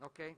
ok?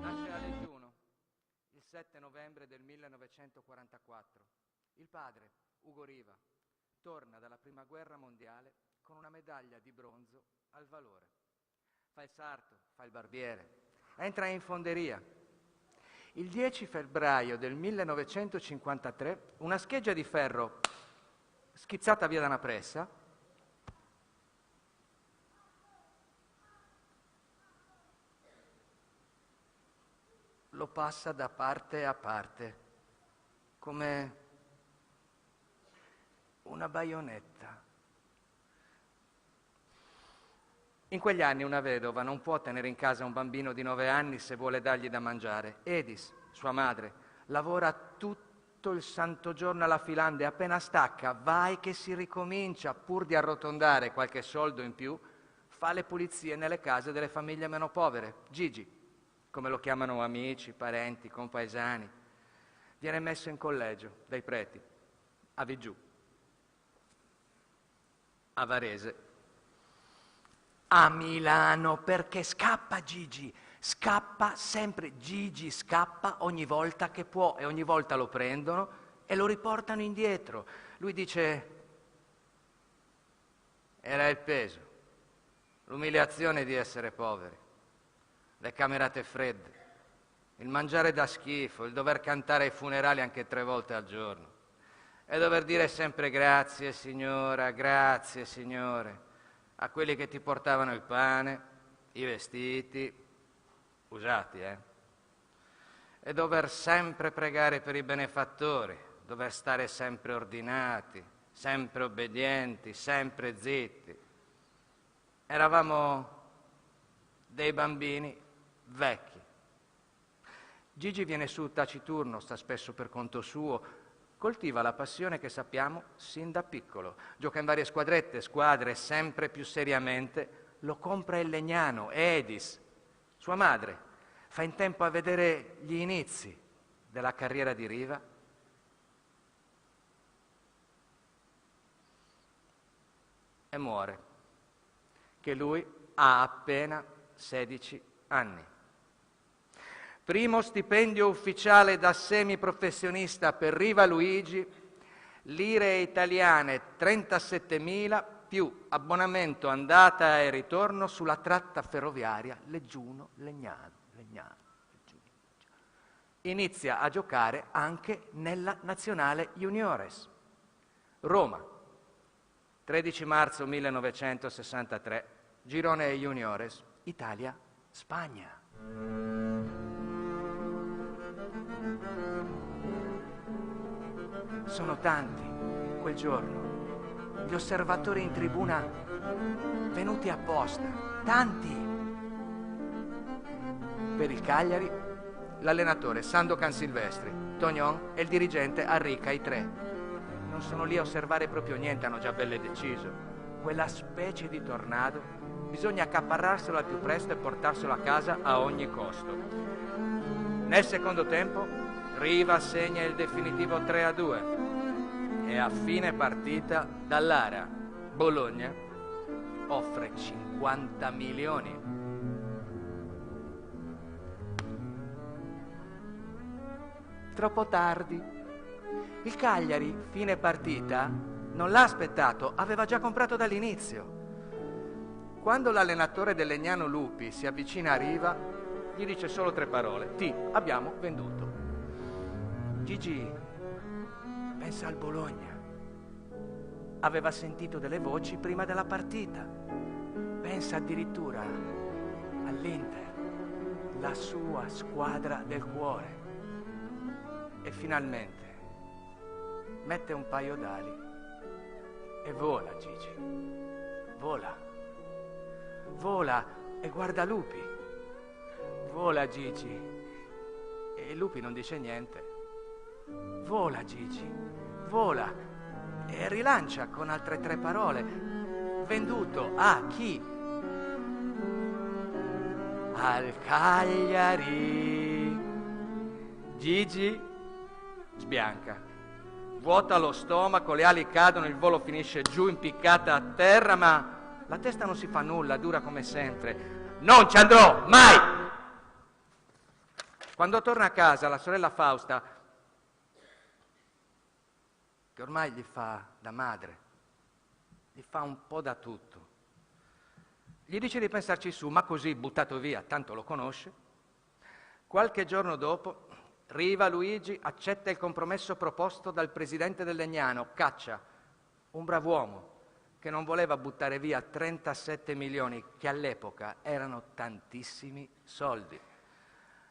Nasce a Leggiuno il 7 novembre del 1944. Il padre, Ugo Riva, torna dalla prima guerra mondiale con una medaglia di bronzo al valore. Fa il sarto, fa il barbiere, entra in fonderia. Il 10 febbraio del 1953 una scheggia di ferro schizzata via da una pressa lo passa da parte a parte, come una baionetta. In quegli anni una vedova non può tenere in casa un bambino di 9 anni se vuole dargli da mangiare. Edis, sua madre, lavora tutto il santo giorno alla filanda e appena stacca, vai che si ricomincia, pur di arrotondare qualche soldo in più, fa le pulizie nelle case delle famiglie meno povere. Gigi, come lo chiamano amici, parenti, compaesani. Viene messo in collegio dai preti, a Vigiù, a Varese, a Milano, perché scappa Gigi, scappa sempre, Gigi scappa ogni volta che può e ogni volta lo prendono e lo riportano indietro. Lui dice, era il peso, l'umiliazione di essere poveri, le camerate fredde, il mangiare da schifo, il dover cantare ai funerali anche 3 volte al giorno e dover dire sempre grazie signora, grazie signore, a quelli che ti portavano il pane, i vestiti, usati, e dover sempre pregare per i benefattori, dover stare sempre ordinati, sempre obbedienti, sempre zitti. Eravamo dei bambini vecchi, Gigi viene su taciturno, sta spesso per conto suo, coltiva la passione che sappiamo sin da piccolo. Gioca in varie squadre, sempre più seriamente. Lo compra il Legnano, Edis, sua madre. Fa in tempo a vedere gli inizi della carriera di Riva. E muore, che lui ha appena 16 anni. Primo stipendio ufficiale da semiprofessionista per Riva Luigi, lire italiane 37.000 più abbonamento andata e ritorno sulla tratta ferroviaria Leggiuno-Legnano. Inizia a giocare anche nella nazionale juniores. Roma, 13 marzo 1963, girone juniores, Italia-Spagna. Sono tanti quel giorno gli osservatori in tribuna venuti apposta, tanti. Per il Cagliari l'allenatore Sando Cansilvestri, Tognon e il dirigente Arrica, i tre. Non sono lì a osservare proprio niente, hanno già belle deciso. Quella specie di tornado bisogna accaparrarselo al più presto e portarselo a casa a ogni costo. Nel secondo tempo Riva segna il definitivo 3-2 e a fine partita Dallara, Bologna, offre 50 milioni. Troppo tardi. Il Cagliari, fine partita, non l'ha aspettato, aveva già comprato dall'inizio. Quando l'allenatore del Legnano Lupi si avvicina a Riva, gli dice solo 3 parole: Ti abbiamo venduto. Gigi pensa al Bologna. Aveva sentito delle voci prima della partita. Pensa addirittura all'Inter, la sua squadra del cuore. E finalmente mette un paio d'ali e vola, Gigi. Vola. Vola e guarda Lupi. Vola, Gigi. E Lupi non dice niente. Vola, Gigi. Vola. E rilancia con altre 3 parole. Venduto a chi? Al Cagliari. Gigi sbianca, vuota lo stomaco, le ali cadono, il volo finisce giù impiccata a terra, ma la testa non si fa nulla, dura come sempre. Non ci andrò mai! Quando torna a casa, la sorella Fausta, che ormai gli fa da madre, gli fa un po' da tutto, gli dice di pensarci su, ma così, buttato via, tanto lo conosce. Qualche giorno dopo Riva Luigi accetta il compromesso proposto dal presidente del Legnano, Caccia, un brav'uomo che non voleva buttare via 37 milioni, che all'epoca erano tantissimi soldi.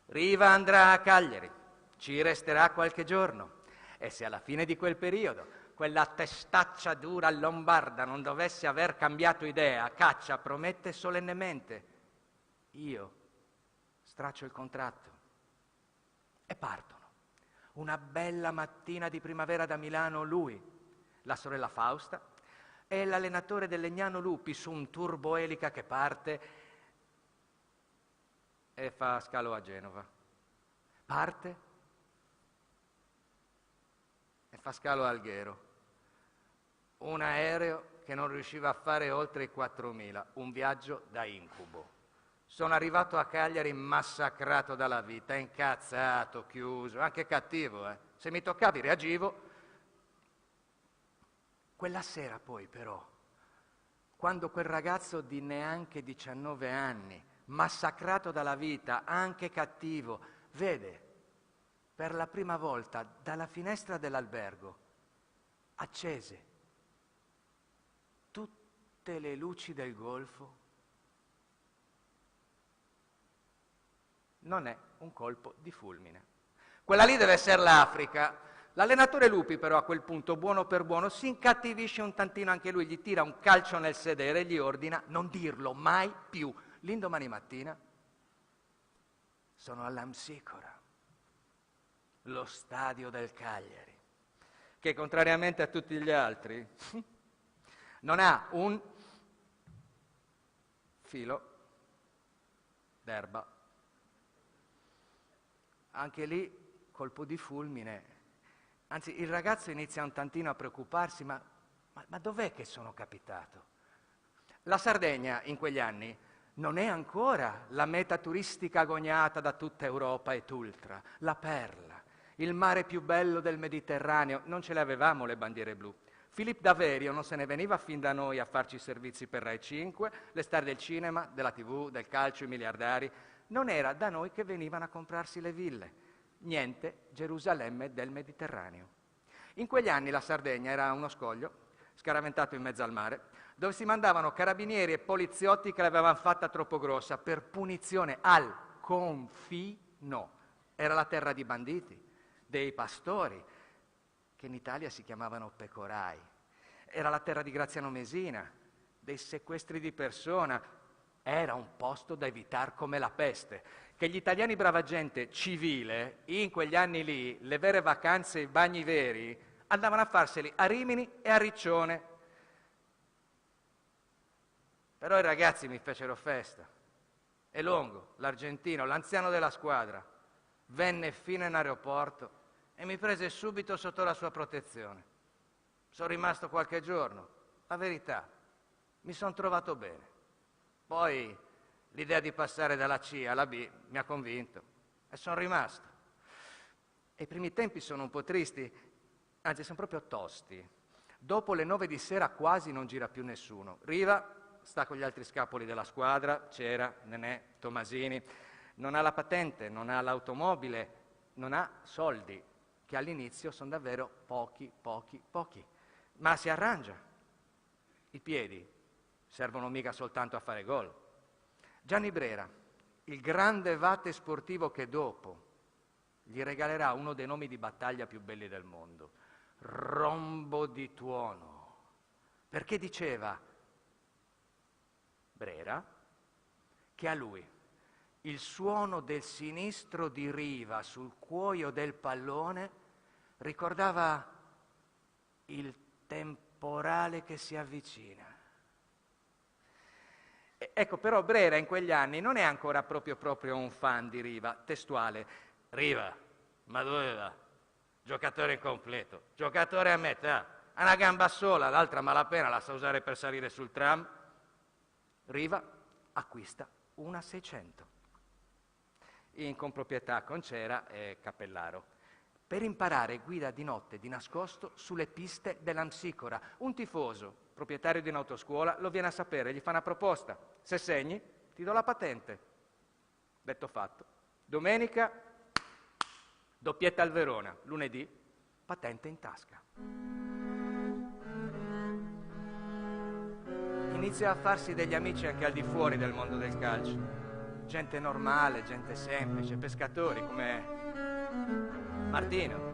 Riva andrà a Cagliari, ci resterà qualche giorno e se alla fine di quel periodo quella testaccia dura lombarda non dovesse aver cambiato idea, Caccia promette solennemente: io straccio il contratto. E partono. Una bella mattina di primavera da Milano lui, la sorella Fausta e l'allenatore del Legnano Lupi su un turboelica che parte e fa scalo a Genova. Parte e fa scalo a Alghero. Un aereo che non riusciva a fare oltre i 4.000, un viaggio da incubo. Sono arrivato a Cagliari massacrato dalla vita, incazzato, chiuso, anche cattivo. Se mi toccavi reagivo. Quella sera poi però, quando quel ragazzo di neanche 19 anni, massacrato dalla vita, anche cattivo, vede per la prima volta dalla finestra dell'albergo accese tutte le luci del golfo, non è un colpo di fulmine. Quella lì deve essere l'Africa. L'allenatore Lupi però a quel punto, buono per buono, si incattivisce un tantino anche lui, gli tira un calcio nel sedere e gli ordina: non dirlo mai più. L'indomani mattina sono all'Amsicora. lo stadio del Cagliari, che contrariamente a tutti gli altri non ha un filo d'erba. Anche lì, colpo di fulmine. Anzi, il ragazzo inizia un tantino a preoccuparsi, ma dov'è che sono capitato? La Sardegna, in quegli anni, non è ancora la meta turistica agognata da tutta Europa et ultra, la perla, il mare più bello del Mediterraneo. Non ce le avevamo le bandiere blu. Filippo Daverio non se ne veniva fin da noi a farci i servizi per Rai 5, le star del cinema, della TV, del calcio, i miliardari. Non era da noi che venivano a comprarsi le ville. Niente Gerusalemme del Mediterraneo. In quegli anni la Sardegna era uno scoglio, scaraventato in mezzo al mare, dove si mandavano carabinieri e poliziotti che l'avevano fatta troppo grossa per punizione al confino. Era la terra di banditi, dei pastori, che in Italia si chiamavano pecorai. Era la terra di Graziano Mesina, dei sequestri di persona. Era un posto da evitare come la peste. Che gli italiani brava gente civile, in quegli anni lì, le vere vacanze, i bagni veri, andavano a farseli a Rimini e a Riccione. Però i ragazzi mi fecero festa. E Longo, l'argentino, l'anziano della squadra, venne fino in aeroporto e mi prese subito sotto la sua protezione. Sono rimasto qualche giorno, la verità, mi sono trovato bene. Poi l'idea di passare dalla C alla B mi ha convinto e sono rimasto. E i primi tempi sono un po' tristi, anzi sono proprio tosti. Dopo le 9 di sera quasi non gira più nessuno. Riva sta con gli altri scapoli della squadra, c'era, Nenè, Tomasini, non ha la patente, non ha l'automobile, non ha soldi, che all'inizio sono davvero pochi, ma si arrangia. I piedi servono mica soltanto a fare gol. Gianni Brera, il grande vate sportivo che dopo gli regalerà uno dei nomi di battaglia più belli del mondo, Rombo di Tuono, perché diceva Brera che a lui il suono del sinistro di Riva sul cuoio del pallone ricordava il temporale che si avvicina. Ecco, però Brera in quegli anni non è ancora proprio un fan di Riva, testuale. Riva, ma dove va? Giocatore incompleto, giocatore a metà, ha una gamba sola, l'altra malapena la sa usare per salire sul tram. Riva acquista una 600 in comproprietà con Cera e Cappellaro per imparare guida di notte di nascosto sulle piste dell'Amsicora. Un tifoso, proprietario di un'autoscuola, lo viene a sapere, gli fa una proposta: se segni ti do la patente. Detto fatto. Domenica doppietta al Verona, lunedì patente in tasca. Inizia a farsi degli amici anche al di fuori del mondo del calcio. Gente normale, gente semplice, pescatori come Martino.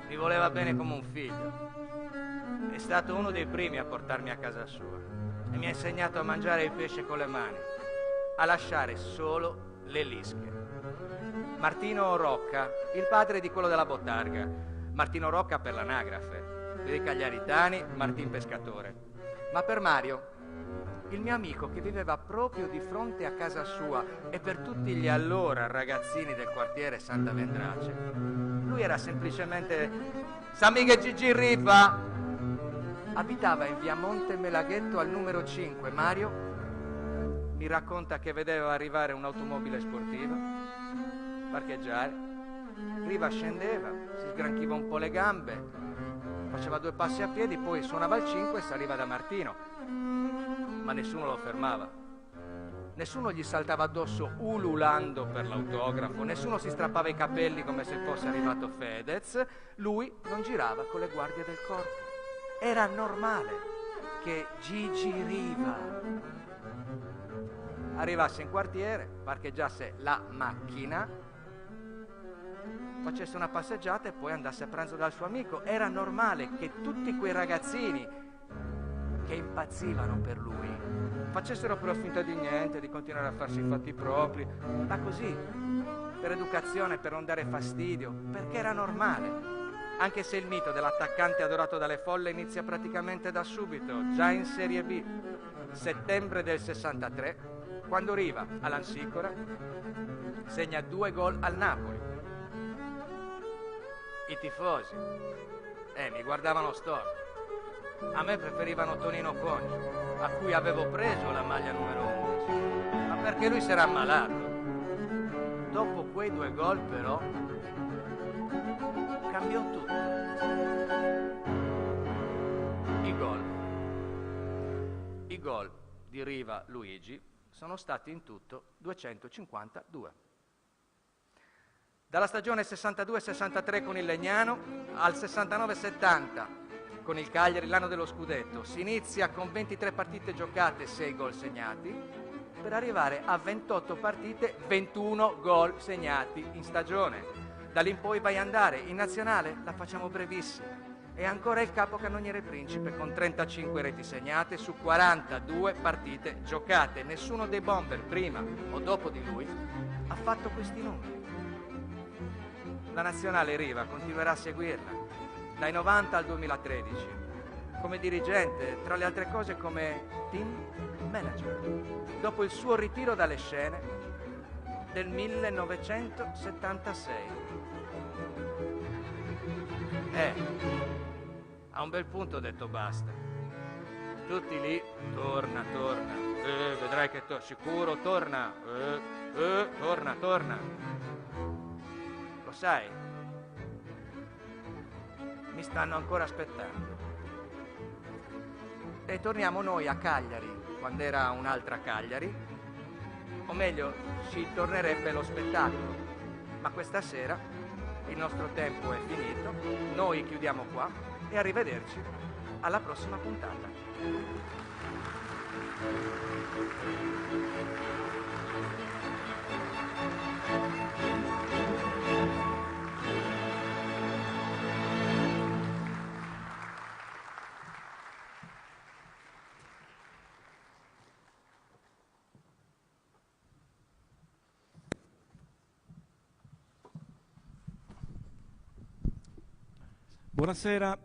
Mi voleva bene come un figlio. È stato uno dei primi a portarmi a casa sua e mi ha insegnato a mangiare il pesce con le mani, a lasciare solo le lische. Martino Rocca, il padre di quello della Bottarga. Martino Rocca per l'anagrafe, per i cagliaritani Martin Pescatore. Ma per Mario, il mio amico che viveva proprio di fronte a casa sua, e per tutti gli allora ragazzini del quartiere Santa Vendrace, lui era semplicemente Samighe Gigi Rifa. Abitava in via Monte Melaghetto al numero 5. Mario mi racconta che vedeva arrivare un'automobile sportiva, parcheggiare, Riva scendeva, si sgranchiva un po' le gambe, faceva 2 passi a piedi, poi suonava il 5 e saliva da Martino. Ma nessuno lo fermava, nessuno gli saltava addosso ululando per l'autografo, nessuno si strappava i capelli come se fosse arrivato Fedez, lui non girava con le guardie del corpo. Era normale che Gigi Riva arrivasse in quartiere, parcheggiasse la macchina, facesse una passeggiata e poi andasse a pranzo dal suo amico. Era normale che tutti quei ragazzini che impazzivano per lui facessero però finta di niente, di continuare a farsi i fatti propri, ma così, per educazione, per non dare fastidio, perché era normale. Anche se il mito dell'attaccante adorato dalle folle inizia praticamente da subito, già in Serie B, settembre del 63, quando Riva, all'Ansicora, segna 2 gol al Napoli. I tifosi, mi guardavano storto. A me preferivano Tonino Congi, a cui avevo preso la maglia numero 11, ma perché lui si era ammalato. Dopo quei 2 gol, però, cambiò tutto. I gol di Riva Luigi sono stati in tutto 252. Dalla stagione 62-63 con il Legnano al 69-70 con il Cagliari, l'anno dello scudetto, si inizia con 23 partite giocate, 6 gol segnati, per arrivare a 28 partite, 21 gol segnati in stagione. Da lì in poi vai a andare. In nazionale la facciamo brevissima. È ancora il capocannoniere Principe con 35 reti segnate su 42 partite giocate. Nessuno dei bomber, prima o dopo di lui, ha fatto questi numeri. La nazionale Riva continuerà a seguirla dai 90 al 2013 come dirigente, tra le altre cose come team manager, dopo il suo ritiro dalle scene del 1976. A un bel punto ho detto basta. Tutti lì, torna, vedrai che sicuro torna, torna. Lo sai, mi stanno ancora aspettando. E torniamo noi a Cagliari, quando era un'altra Cagliari, o meglio, ci tornerebbe lo spettacolo. Ma questa sera il nostro tempo è finito, noi chiudiamo qua e arrivederci alla prossima puntata.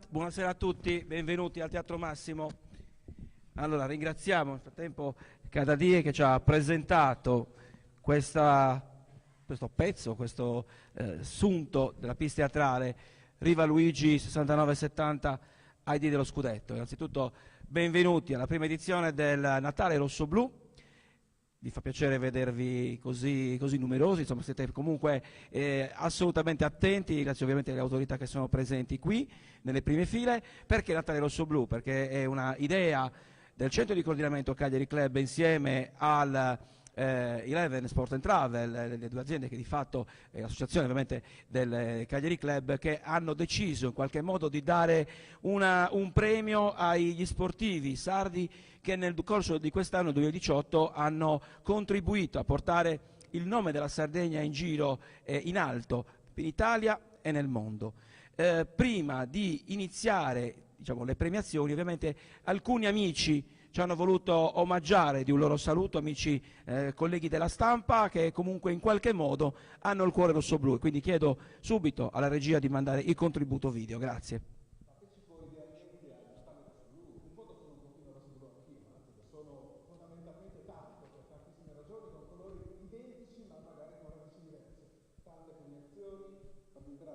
Buonasera a tutti, benvenuti al Teatro Massimo. Allora, ringraziamo nel frattempo Cadadie che ci ha presentato questo pezzo, questo sunto della pista teatrale Riva Luigi 69-70 ai dì dello scudetto. Innanzitutto benvenuti alla prima edizione del Natale Rosso-Blu. Mi fa piacere vedervi così numerosi, insomma siete comunque assolutamente attenti, ringrazio ovviamente le autorità che sono presenti qui nelle prime file. Perché Natale Rosso Blu? Perché è una idea del centro di coordinamento Cagliari Club insieme al Eleven Sport and Travel, le due aziende che di fatto è l'associazione ovviamente del Cagliari Club, che hanno deciso in qualche modo di dare un premio agli sportivi sardi che nel corso di quest'anno 2018 hanno contribuito a portare il nome della Sardegna in giro in alto in Italia e nel mondo. Prima di iniziare, diciamo, le premiazioni, ovviamente alcuni amici ci hanno voluto omaggiare di un loro saluto, amici colleghi della stampa che comunque in qualche modo hanno il cuore rosso-blu, e quindi chiedo subito alla regia di mandare il contributo video. Grazie.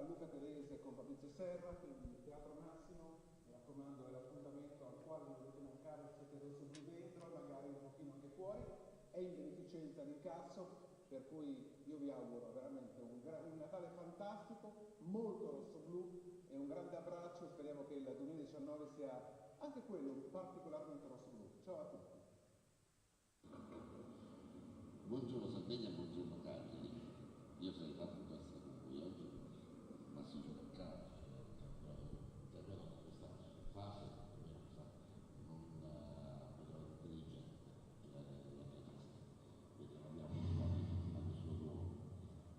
Luca Terese con Fabrizio Serra, quindi Teatro Massimo, mi raccomando, è l'appuntamento al quale non dovete mancare, siete rosso blu dentro, magari un pochino anche fuori, è in beneficenza d'incasso, per cui io vi auguro veramente un Natale fantastico, molto rosso blu e un grande abbraccio, speriamo che il 2019 sia anche quello particolarmente rosso blu. Ciao a tutti. Buongiorno Sardegna, buongiorno Cagliari. Io sono fatto di essere con voi oggi, ma si gioca a calcio. Davvero questa fase non potrò intelligente tirare la mia testa, perché non abbiamo fatto solo loro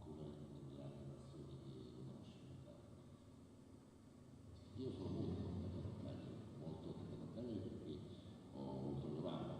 come nelle altre nazioni che conosciamo in Italia. Io sono molto contento con Cagliari, molto contento con Cagliari perché ho trovato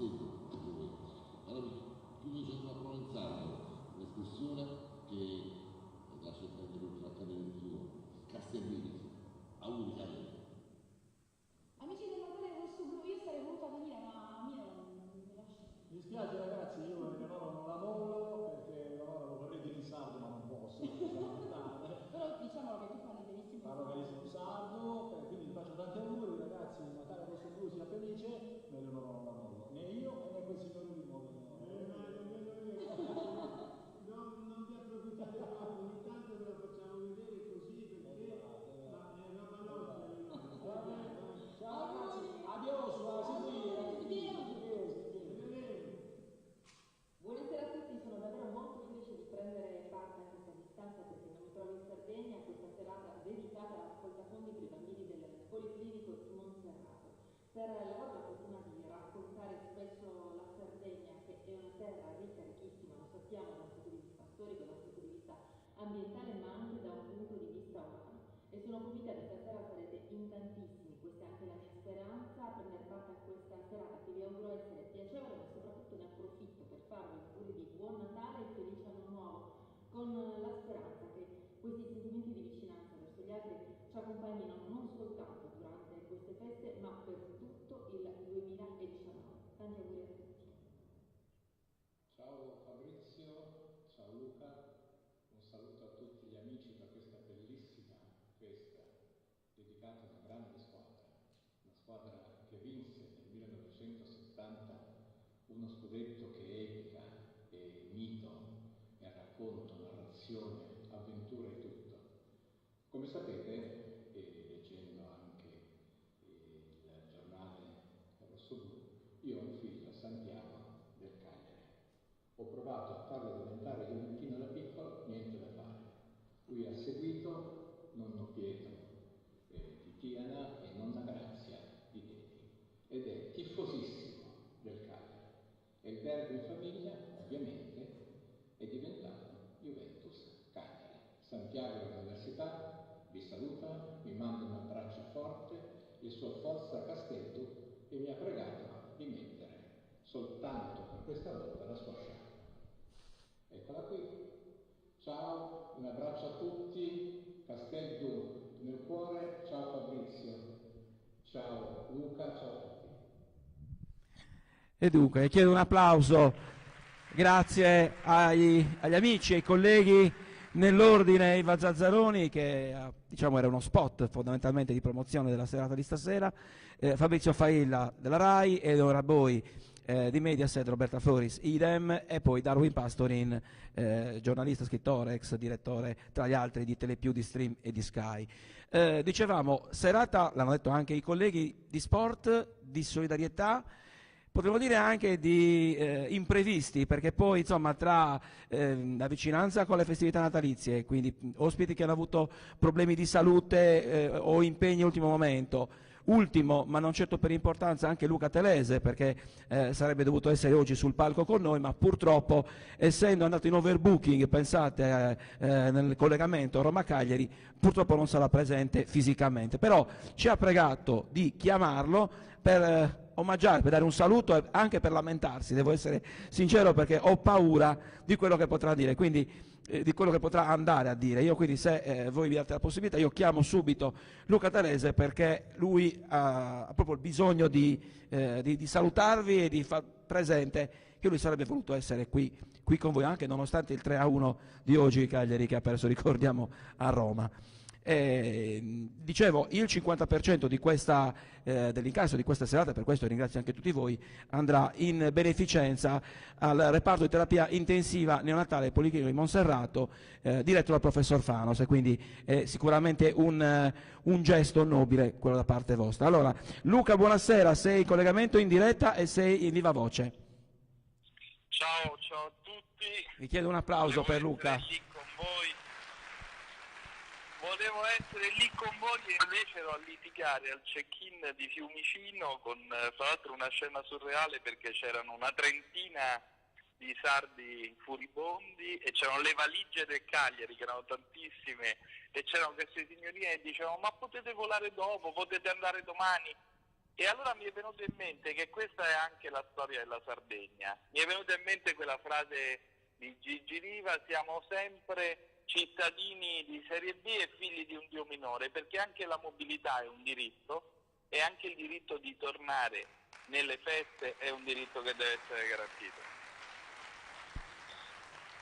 seguo a voi. Allora, qui c'è una provenzale, l'espressione che lascia prendere un trattare del tuo, Castellini, auguri Castellini. Amici del Natale Rosso Blu, io sarei voluta venire, ma a me non mi lascia. Mi dispiace ragazzi, io il lavoro non la mollo perché il lavoro lo vorrei dire in sardo ma non posso, Però diciamo che tu parli benissimo. parlo benissimo sardo, quindi vi faccio tanti auguri ragazzi, il Natale Rosso Blu sia felice, ma io non la mollo, né io né quei signori di modo. Non ti approfittare troppo, ogni tanto ve la facciamo vedere così perché è una pallottola. Ciao ragazzi, adios, a Buonasera a tutti, sono davvero molto felice di prendere parte a questa distanza perché non mi trovo in Sardegna, a questa serata dedicata alla raccolta fondi per i bambini del Policlinico di Monserrato. Per lavoro la fortuna di raccontare spesso la Sardegna, che è una terra ricca, ricchissima, lo sappiamo da un punto di vista storico, da un punto di vista ambientale, ma anche da un punto di vista umano. E sono convinta che stasera sarete in tantissimi, questa è anche la mia speranza, a prendere parte a questa serata che vi auguro essere piacevole, ma soprattutto ne approfitto per farvi auguri di buon Natale e felice anno nuovo, con la speranza che questi sentimenti di vicinanza verso gli altri ci accompagnino non soltanto durante queste feste, ma per tutto il 2019. Tanti auguri a tutti. Ciao Fabrizio, ciao Luca, un saluto a tutti gli amici per questa bellissima festa dedicata a una grande squadra, una squadra che vinse nel 1970 uno scudetto che è epica, è mito, è racconto, narrazione, avventura e tutto. Come sapete, leggendo anche il giornale Rosso Blu, io ho un figlio a Santiago del Cagliari. Ho provato a farlo diventare juventino da piccolo, niente da fare. Lui ha seguito nonno Pietro di Tiana e nonna Grazia di Teti ed è tifosissimo del Cagliari. E il verbo in famiglia, ovviamente, è diventato Juventus Cagliari. Santiago all'università vi saluta, vi manda un abbraccio forte, il suo Forza Castello e mi ha pregato di mettere soltanto per questa volta la sua sciarpa. Eccola qui. Ciao, un abbraccio a tutti, Castello nel cuore, ciao Fabrizio, ciao Luca, ciao a tutti. E dunque, chiedo un applauso, grazie agli amici e ai colleghi, nell'ordine Iva Zazzaroni, che diciamo era uno spot fondamentalmente di promozione della serata di stasera, Fabrizio Failla della RAI, Eleonora Boi di Mediaset, Roberta Floris idem, e poi Darwin Pastorin, giornalista, scrittore, ex direttore tra gli altri di Telepiù, di Stream e di Sky. Dicevamo, serata, l'hanno detto anche i colleghi, di sport, di solidarietà, potremmo dire anche di imprevisti, perché poi insomma tra la vicinanza con le festività natalizie, quindi ospiti che hanno avuto problemi di salute o impegni all'ultimo momento, ultimo ma non certo per importanza anche Luca Telese, perché sarebbe dovuto essere oggi sul palco con noi, ma purtroppo essendo andato in overbooking, pensate nel collegamento Roma-Cagliari, purtroppo non sarà presente fisicamente, però ci ha pregato di chiamarlo per omaggiare, per dare un saluto e anche per lamentarsi, devo essere sincero perché ho paura di quello che potrà dire, quindi di quello che potrà andare a dire. Io quindi, se voi vi date la possibilità, io chiamo subito Luca Telese, perché lui ha proprio il bisogno di salutarvi e di far presente che lui sarebbe voluto essere qui con voi, anche nonostante il 3-1 di oggi Cagliari che ha perso, ricordiamo, a Roma. Dicevo, il 50% di dell'incasso di questa serata, per questo ringrazio anche tutti voi, andrà in beneficenza al reparto di terapia intensiva neonatale Policlinico di Monserrato, diretto dal professor Fanos, e quindi è sicuramente un gesto nobile quello da parte vostra. Allora, Luca, buonasera, sei in collegamento in diretta e sei in viva voce. Ciao a tutti. Vi chiedo un applauso per Luca. Volevo essere lì con voi e invece ero a litigare al check-in di Fiumicino con, tra l'altro, una scena surreale, perché c'erano una trentina di sardi furibondi e c'erano le valigie del Cagliari, che erano tantissime, e c'erano queste signorine che dicevano: ma potete volare dopo, potete andare domani. E allora mi è venuto in mente che questa è anche la storia della Sardegna. Mi è venuta in mente quella frase di Gigi Riva: siamo sempre cittadini di serie B e figli di un Dio minore, perché anche la mobilità è un diritto e anche il diritto di tornare nelle feste è un diritto che deve essere garantito.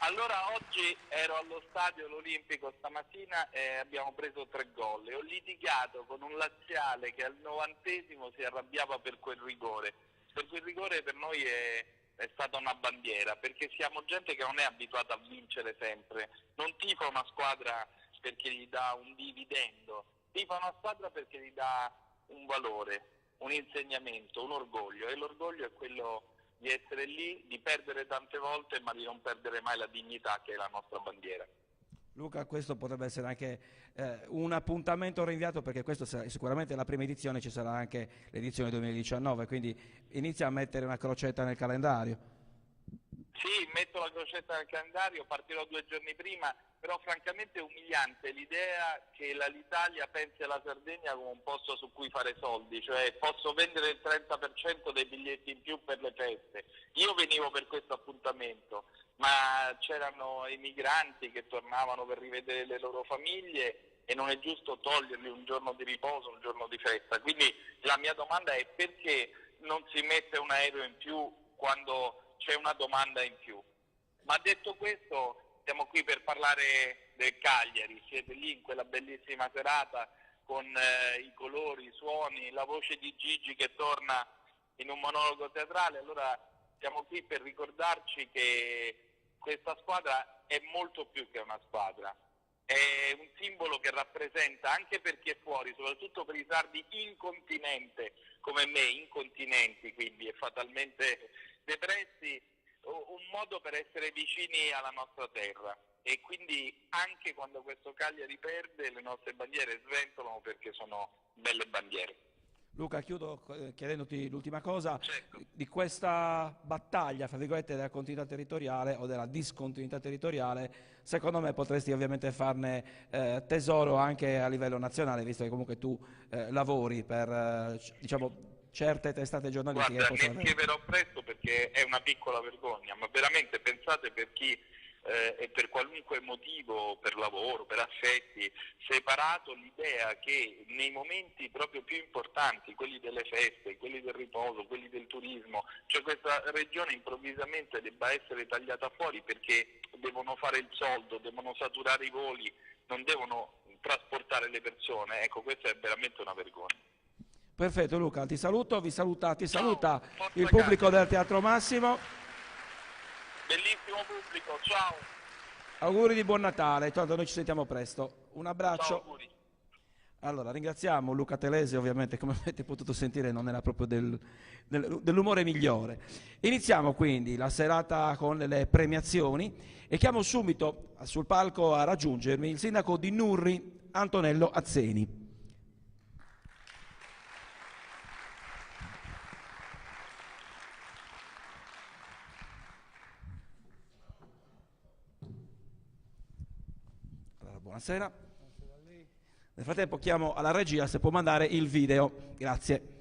Allora oggi ero allo stadio l'Olimpico stamattina e abbiamo preso 3 gol e ho litigato con un laziale che al 90° si arrabbiava per quel rigore. Per quel rigore per noi è stata una bandiera, perché siamo gente che non è abituata a vincere sempre, non tifa una squadra perché gli dà un dividendo, tifa una squadra perché gli dà un valore, un insegnamento, un orgoglio, e l'orgoglio è quello di essere lì, di perdere tante volte ma di non perdere mai la dignità che è la nostra bandiera. Luca, questo potrebbe essere anche un appuntamento rinviato, perché questo sarà sicuramente la prima edizione, ci sarà anche l'edizione 2019, quindi inizia a mettere una crocetta nel calendario. Sì, metto la crocetta nel calendario, partirò 2 giorni prima, però francamente è umiliante l'idea che l'Italia pensi alla Sardegna come un posto su cui fare soldi, cioè posso vendere il 30% dei biglietti in più per le feste. Io venivo per questo appuntamento, ma c'erano i migranti che tornavano per rivedere le loro famiglie e non è giusto togliergli un giorno di riposo, un giorno di festa. Quindi la mia domanda è: perché non si mette un aereo in più quando c'è una domanda in più? Ma detto questo, siamo qui per parlare del Cagliari, siete lì in quella bellissima serata con i colori, i suoni, la voce di Gigi che torna in un monologo teatrale. Allora siamo qui per ricordarci che questa squadra è molto più che una squadra, è un simbolo che rappresenta anche per chi è fuori, soprattutto per i sardi incontinenti come me, incontinenti quindi e fatalmente depressi, un modo per essere vicini alla nostra terra, e quindi anche quando questo Cagliari perde le nostre bandiere sventolano perché sono belle bandiere. Luca, chiudo chiedendoti l'ultima cosa. Certo. Di questa battaglia, fra virgolette, della continuità territoriale o della discontinuità territoriale, secondo me potresti ovviamente farne tesoro anche a livello nazionale, visto che comunque tu lavori per diciamo certe testate giornalistiche. Guarda, ne scriverò presto perché è una piccola vergogna, ma veramente pensate, per chi e per qualunque motivo, per lavoro, per affetti, separato, l'idea che nei momenti proprio più importanti, quelli delle feste, quelli del riposo, quelli del turismo, cioè questa regione improvvisamente debba essere tagliata fuori perché devono fare il soldo, devono saturare i voli, non devono trasportare le persone. Ecco, questa è veramente una vergogna. Perfetto Luca, ti saluta Ciao, il pubblico del Teatro Massimo. Bellissimo pubblico, ciao. Auguri di buon Natale, tanto noi ci sentiamo presto. Un abbraccio. Ciao, auguri. Allora, ringraziamo Luca Telesi, ovviamente come avete potuto sentire non era proprio dell'umore migliore. Iniziamo quindi la serata con le premiazioni e chiamo subito sul palco a raggiungermi il sindaco di Nurri, Antonello Azzeni. Buonasera. Nel frattempo chiamo alla regia se può mandare il video. Grazie.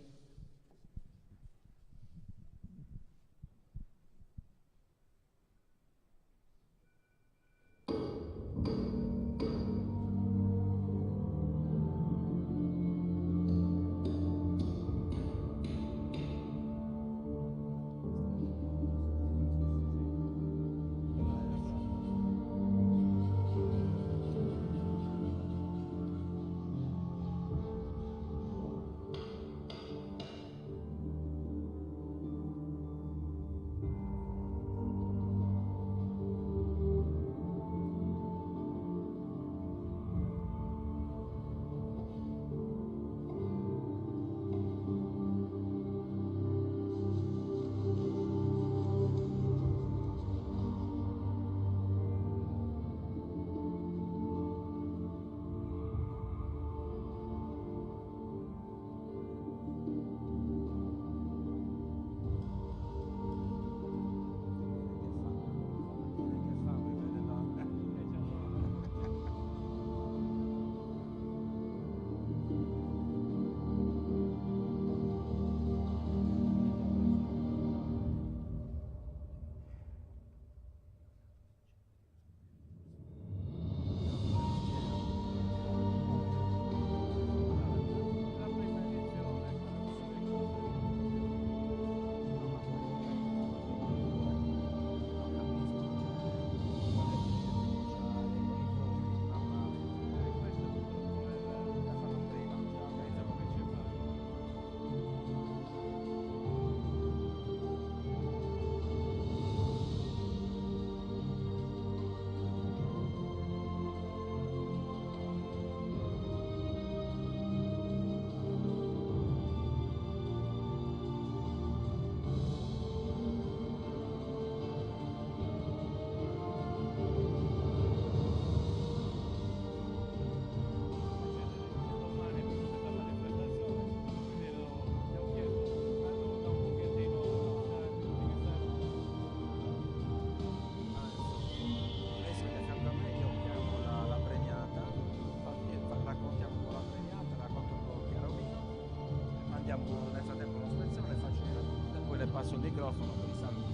microfono per i saluti.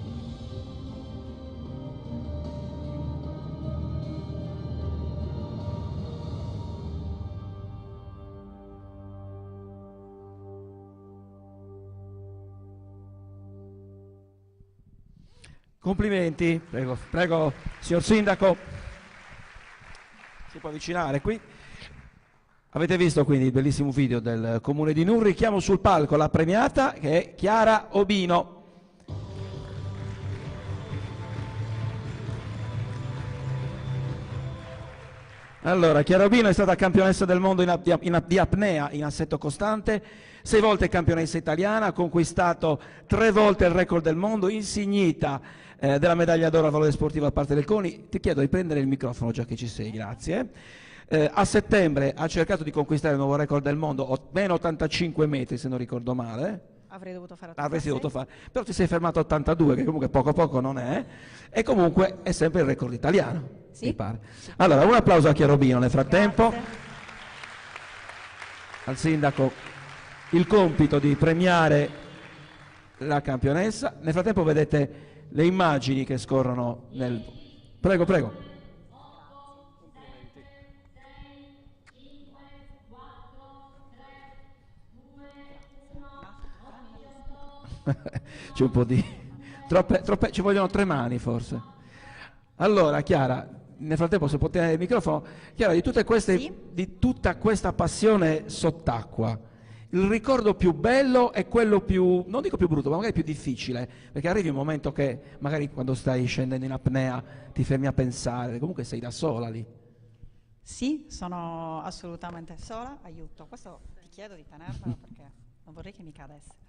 Complimenti, prego, prego, signor Sindaco, si può avvicinare qui. Avete visto quindi il bellissimo video del Comune di Nurri. Chiamo sul palco la premiata che è Chiara Obino. Allora, Chiara Obino è stata campionessa del mondo di apnea in assetto costante, 6 volte campionessa italiana, ha conquistato 3 volte il record del mondo, insignita della medaglia d'oro al valore sportivo da parte del CONI. Ti chiedo di prendere il microfono già che ci sei, grazie. A settembre ha cercato di conquistare il nuovo record del mondo, meno 85 metri se non ricordo male. Avrei dovuto fare 86. Avresti dovuto fare, però ti sei fermato a 82, che comunque poco poco non è, e comunque è sempre il record italiano, sì, mi pare. Allora, un applauso a Chiara Obino nel frattempo. Grazie. Al sindaco il compito di premiare la campionessa. Nel frattempo vedete le immagini che scorrono nel... Prego, prego. C'è un po' di... troppe, ci vogliono 3 mani forse. Allora, Chiara, nel frattempo se può tenere il microfono, Chiara, di tutta questa passione sott'acqua, il ricordo più bello è quello più, non dico più brutto, ma magari più difficile, perché arrivi un momento che magari quando stai scendendo in apnea ti fermi a pensare, comunque sei da sola lì. Sì, sono assolutamente sola, aiuto, questo ti chiedo di tenermelo perché non vorrei che mi cadesse.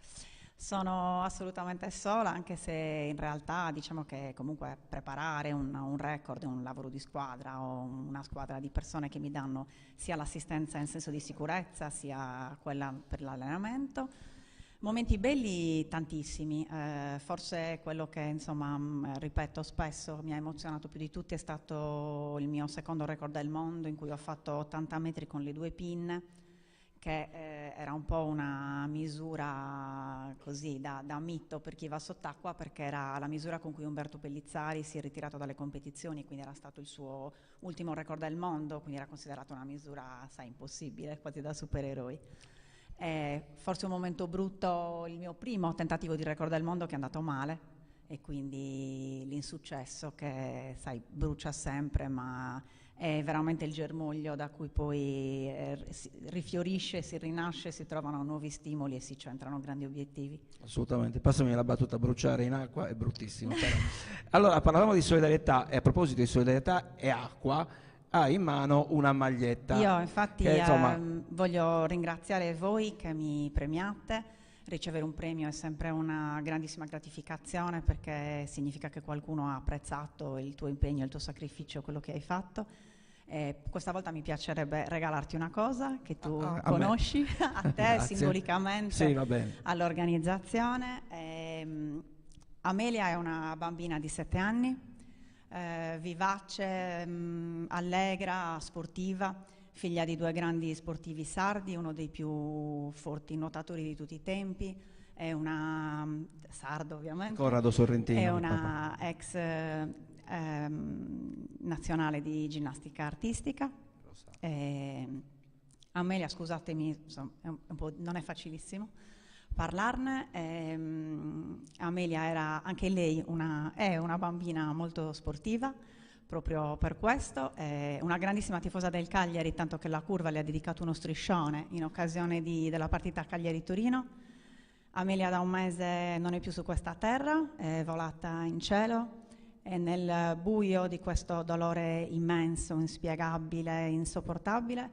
Sono assolutamente sola, anche se in realtà diciamo che comunque preparare un record è un lavoro di squadra, o una squadra di persone che mi danno sia l'assistenza in senso di sicurezza sia quella per l'allenamento. Momenti belli tantissimi, forse quello che insomma ripeto spesso mi ha emozionato più di tutti è stato il mio secondo record del mondo in cui ho fatto 80 metri con le 2 pinne, che era un po' una misura così da mito per chi va sott'acqua, perché era la misura con cui Umberto Pellizzari si è ritirato dalle competizioni, quindi era stato il suo ultimo record del mondo, quindi era considerata una misura, sai, impossibile, quasi da supereroi. Forse un momento brutto, il mio primo tentativo di record del mondo che è andato male, e quindi l'insuccesso che, sai, brucia sempre, ma è veramente il germoglio da cui poi si rifiorisce, si rinasce, si trovano nuovi stimoli e si centrano grandi obiettivi. Assolutamente, passami la battuta, bruciare in acqua è bruttissimo. Però. Allora, parlavamo di solidarietà, e a proposito di solidarietà e acqua, hai in mano una maglietta. Io infatti che, insomma... voglio ringraziare voi che mi premiate. Ricevere un premio è sempre una grandissima gratificazione, perché significa che qualcuno ha apprezzato il tuo impegno, il tuo sacrificio, quello che hai fatto. Questa volta mi piacerebbe regalarti una cosa che tu conosci, a te Grazie. Simbolicamente, sì, va bene. all'organizzazione. Amelia è una bambina di 7 anni, vivace, allegra, sportiva, figlia di 2 grandi sportivi sardi, uno dei più forti nuotatori di tutti i tempi, è una sardo ovviamente, Corrado Sorrentino, è una ex nazionale di ginnastica artistica. Amelia, scusatemi, insomma, non è facilissimo parlarne. Amelia era anche lei è una bambina molto sportiva, proprio per questo, è una grandissima tifosa del Cagliari, tanto che la Curva le ha dedicato uno striscione in occasione della partita Cagliari-Torino. Amelia da un mese non è più su questa terra, è volata in cielo, e nel buio di questo dolore immenso, inspiegabile, insopportabile,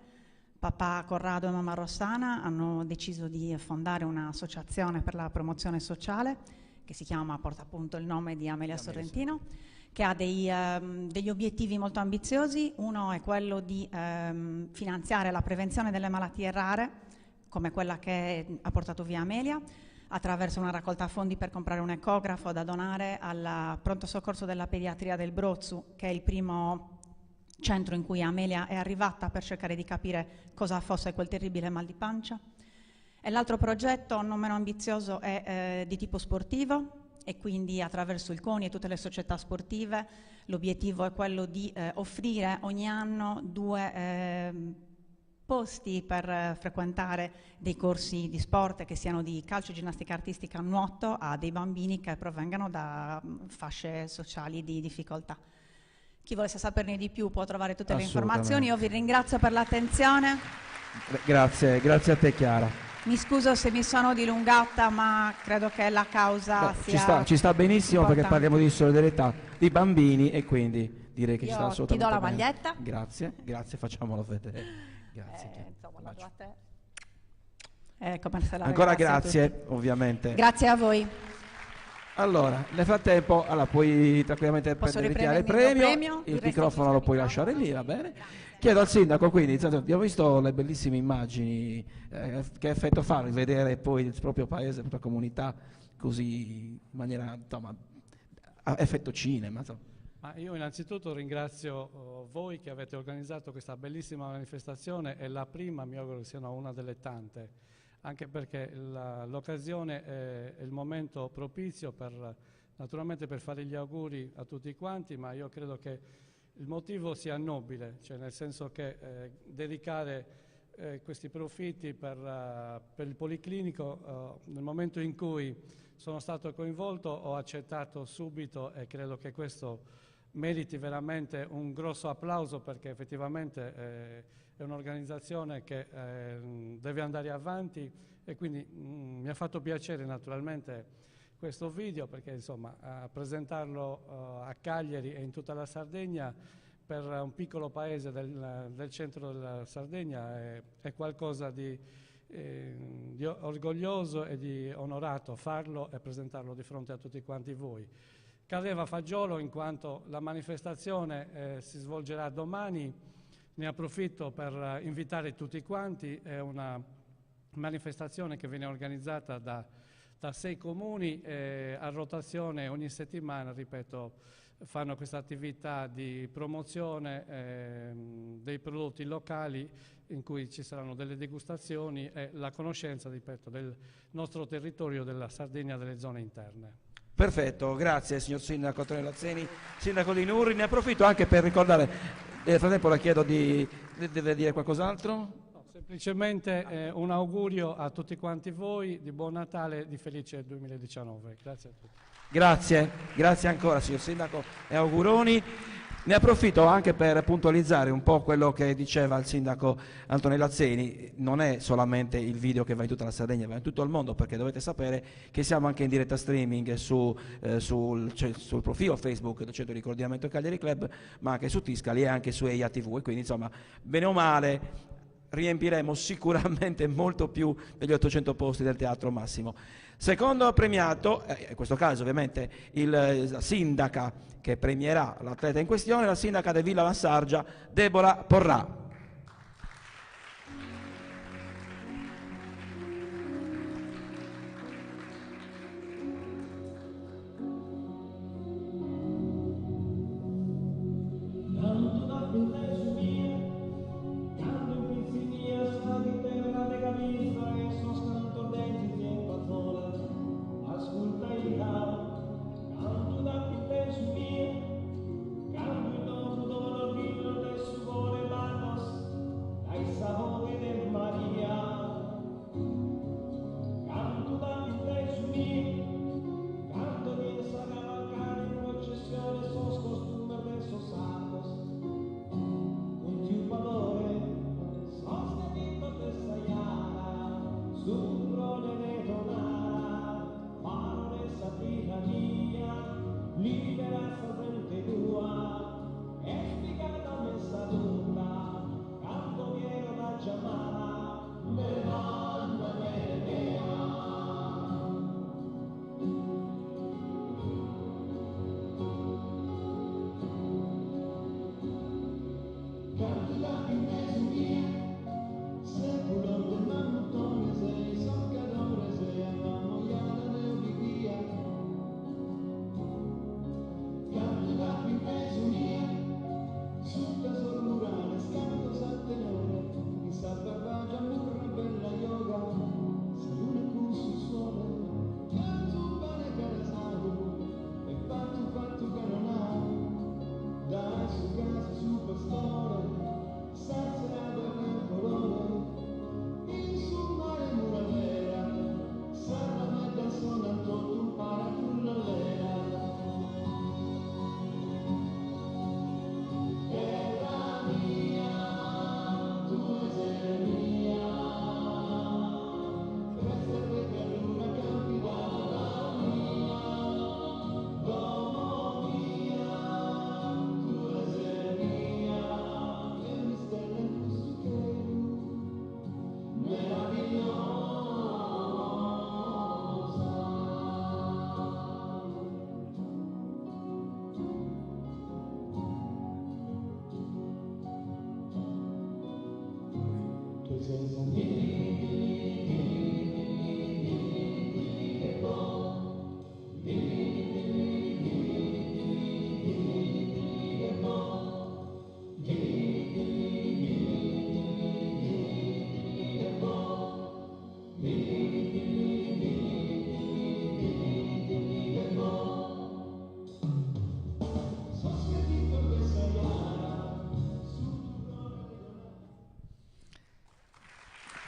papà Corrado e mamma Rossana hanno deciso di fondare un'associazione per la promozione sociale che si chiama, porta appunto il nome di Amelia Sorrentino, che ha degli obiettivi molto ambiziosi. Uno è quello di finanziare la prevenzione delle malattie rare, come quella che ha portato via Amelia, attraverso una raccolta fondi per comprare un ecografo da donare al pronto soccorso della pediatria del Brozzu, che è il primo centro in cui Amelia è arrivata per cercare di capire cosa fosse quel terribile mal di pancia. E l'altro progetto, non meno ambizioso, è di tipo sportivo. e quindi attraverso il CONI e tutte le società sportive l'obiettivo è quello di offrire ogni anno 2 posti per frequentare dei corsi di sport, che siano di calcio, ginnastica artistica, nuoto, a dei bambini che provengano da fasce sociali di difficoltà. Chi volesse saperne di più può trovare tutte le informazioni. Io vi ringrazio per l'attenzione. Grazie a te Chiara. Mi scuso se mi sono dilungata, ma credo che la causa ci sta benissimo importante. Perché parliamo di solidarietà di bambini e quindi direi che Io ci sta assolutamente ti do la bene. maglietta. Grazie, facciamolo vedere. Grazie. Insomma, la do a te. Come se la Ancora ringrazio a grazie, ovviamente. Grazie a voi. Allora, nel frattempo puoi tranquillamente Posso prendere il riprendermi premio, il microfono lo puoi lasciare lì, va bene? Chiedo al sindaco, quindi, abbiamo visto le bellissime immagini, che effetto fa rivedere poi il proprio paese, la propria comunità, così in maniera, insomma, a effetto cinema, insomma. Ma io innanzitutto ringrazio voi che avete organizzato questa bellissima manifestazione, è la prima, mi auguro che sia una delle tante, anche perché l'occasione è il momento propizio naturalmente per fare gli auguri a tutti quanti, ma io credo che il motivo sia nobile, cioè nel senso che dedicare questi profitti per il Policlinico, nel momento in cui sono stato coinvolto ho accettato subito e credo che questo meriti veramente un grosso applauso, perché effettivamente è un'organizzazione che deve andare avanti e quindi mi ha fatto piacere naturalmente questo video, perché insomma presentarlo a Cagliari e in tutta la Sardegna per un piccolo paese del centro della Sardegna è qualcosa di orgoglioso e di onorato farlo e presentarlo di fronte a tutti quanti voi. Cadeva fagiolo in quanto la manifestazione si svolgerà domani, ne approfitto per invitare tutti quanti, è una manifestazione che viene organizzata da 6 comuni a rotazione ogni settimana, ripeto, fanno questa attività di promozione dei prodotti locali in cui ci saranno delle degustazioni e la conoscenza, ripeto, del nostro territorio, della Sardegna, delle zone interne. Perfetto, grazie signor Sindaco Antonio Lazzeni, Sindaco di Nurri. Ne approfitto anche per ricordare, nel frattempo la chiedo deve dire qualcos'altro? No, semplicemente un augurio a tutti quanti voi di buon Natale e di felice 2019. Grazie a tutti. Grazie ancora signor Sindaco e auguroni. Ne approfitto anche per puntualizzare un po' quello che diceva il Sindaco Antonio Lazzeni. Non è solamente il video che va in tutta la Sardegna, va in tutto il mondo, perché dovete sapere che siamo anche in diretta streaming sul profilo Facebook del Centro di Coordinamento Cagliari Club, ma anche su Tiscali e anche su EIA TV, e quindi insomma, bene o male, riempiremo sicuramente molto più degli 800 posti del Teatro Massimo. Secondo premiato, in questo caso ovviamente la sindaca che premierà l'atleta in questione, la sindaca di Villa Massargia, Deborah Porrà.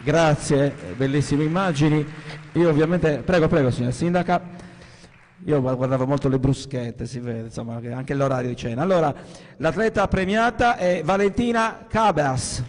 Grazie, bellissime immagini. Io ovviamente, prego signor Sindaca, io guardavo molto le bruschette, si vede, insomma, che anche l'orario di cena. Allora, l'atleta premiata è Valentina Cabras.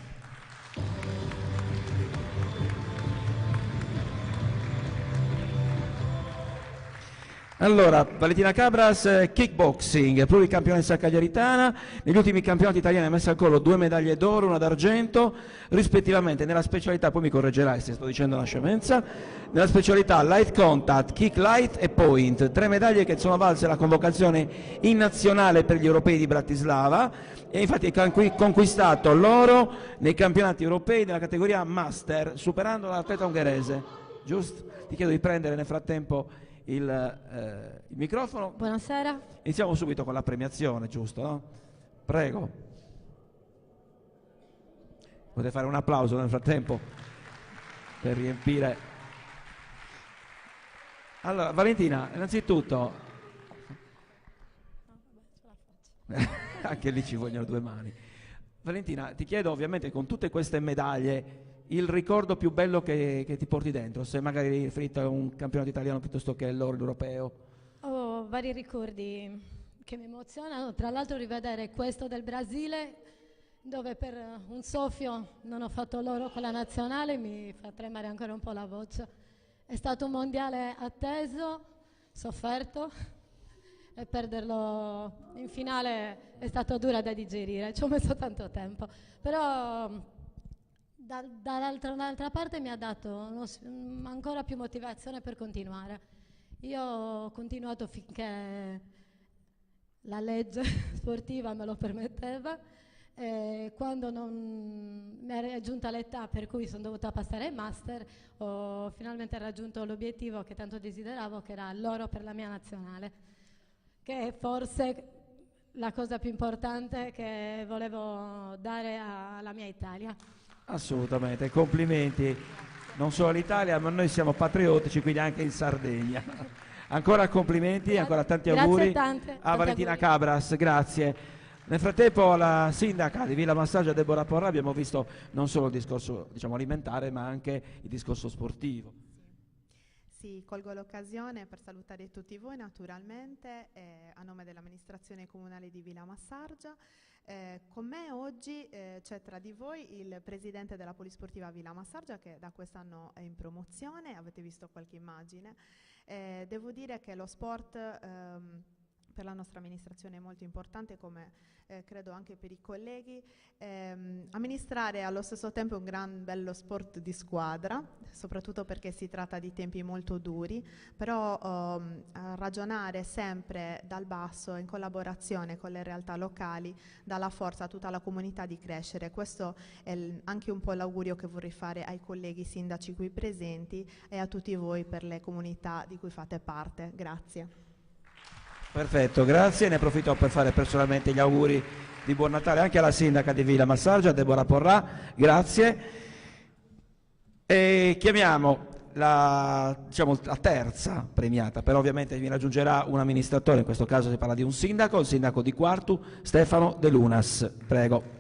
Allora, Valentina Cabras, kickboxing, pluricampionessa cagliaritana, negli ultimi campionati italiani ha messo al collo 2 medaglie d'oro, una d'argento, rispettivamente nella specialità, poi mi correggerai se sto dicendo una scemenza, nella specialità light contact, kick light e point, 3 medaglie che sono valse la convocazione in nazionale per gli europei di Bratislava e infatti ha conquistato l'oro nei campionati europei nella categoria master, superando l'atleta ungherese. Giusto? Ti chiedo di prendere nel frattempo il microfono. Buonasera. Iniziamo subito con la premiazione, giusto? No? Prego. Potete fare un applauso nel frattempo per riempire. Allora, Valentina, innanzitutto anche lì ci vogliono 2 mani. Valentina, ti chiedo ovviamente con tutte queste medaglie il ricordo più bello che ti porti dentro, se magari riferito a un campionato italiano piuttosto che l'oro europeo. Ho vari ricordi che mi emozionano, tra l'altro rivedere questo del Brasile, dove per un soffio non ho fatto l'oro con la nazionale, mi fa tremare ancora un po' la voce. È stato un mondiale atteso, sofferto, e perderlo in finale è stato dura da digerire, ci ho messo tanto tempo, però dall'altra parte mi ha dato ancora più motivazione per continuare. Io ho continuato finché la legge sportiva me lo permetteva e quando mi è giunta l'età per cui sono dovuta passare ai master ho finalmente raggiunto l'obiettivo che tanto desideravo, che era l'oro per la mia nazionale, che è forse la cosa più importante che volevo dare alla mia Italia. Assolutamente, complimenti non solo all'Italia, ma noi siamo patriottici, quindi anche in Sardegna. Ancora complimenti, ancora tanti auguri a Valentina Cabras, grazie. Nel frattempo alla sindaca di Villa Massagia, Deborah Porra, abbiamo visto non solo il discorso alimentare, ma anche il discorso sportivo. Sì, colgo l'occasione per salutare tutti voi naturalmente a nome dell'amministrazione comunale di Villa Massargia. Con me oggi c'è tra di voi il presidente della Polisportiva Villa Massargia che da quest'anno è in promozione, avete visto qualche immagine. Devo dire che lo sport per la nostra amministrazione è molto importante, come credo anche per i colleghi. Amministrare allo stesso tempo è un gran bello sport di squadra, soprattutto perché si tratta di tempi molto duri, però ragionare sempre dal basso in collaborazione con le realtà locali dà la forza a tutta la comunità di crescere. Questo è anche un po' l'augurio che vorrei fare ai colleghi sindaci qui presenti e a tutti voi per le comunità di cui fate parte. Grazie. Perfetto, grazie. Ne approfitto per fare personalmente gli auguri di buon Natale anche alla sindaca di Villa Massargia, Deborah Porrà, grazie. E chiamiamo la terza premiata, però ovviamente mi raggiungerà un amministratore, in questo caso si parla di un sindaco, il sindaco di Quartu, Stefano De Lunas. Prego.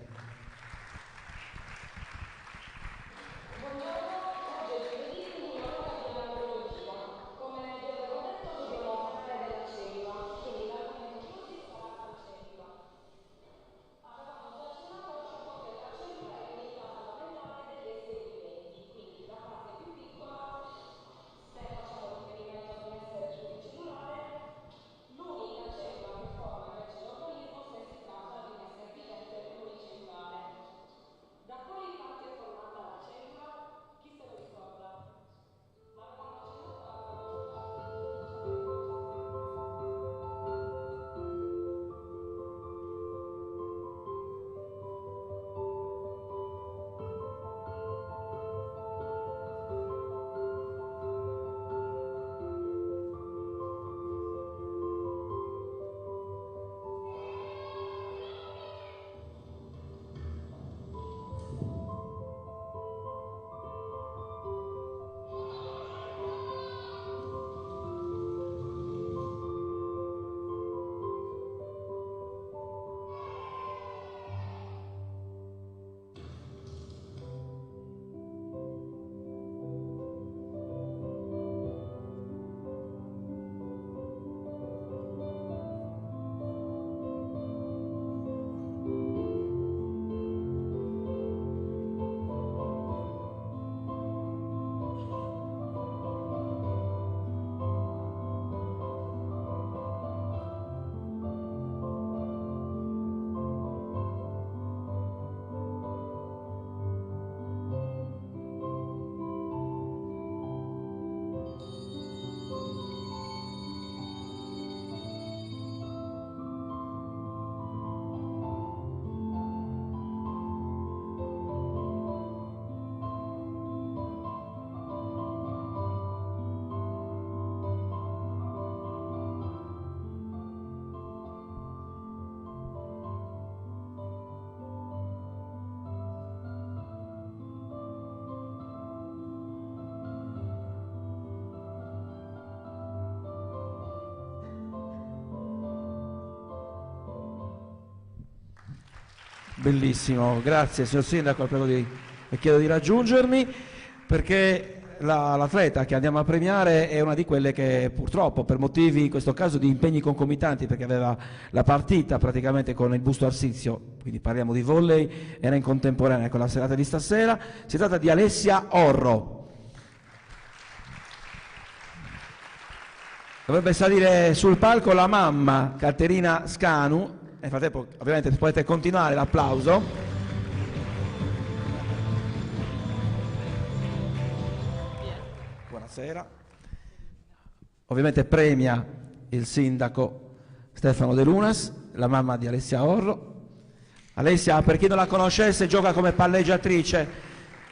Bellissimo, grazie signor Sindaco, le chiedo di raggiungermi perché l'atleta che andiamo a premiare è una di quelle che purtroppo per motivi in questo caso di impegni concomitanti, perché aveva la partita praticamente con il Busto Arsizio, quindi parliamo di volley, era in contemporanea con la serata di stasera. Si tratta di Alessia Orro. Dovrebbe salire sul palco la mamma Caterina Scanu. Nel frattempo ovviamente potete continuare l'applauso. Buonasera. Ovviamente premia il sindaco Stefano De Lunas, la mamma di Alessia Orro. Alessia, per chi non la conoscesse, gioca come palleggiatrice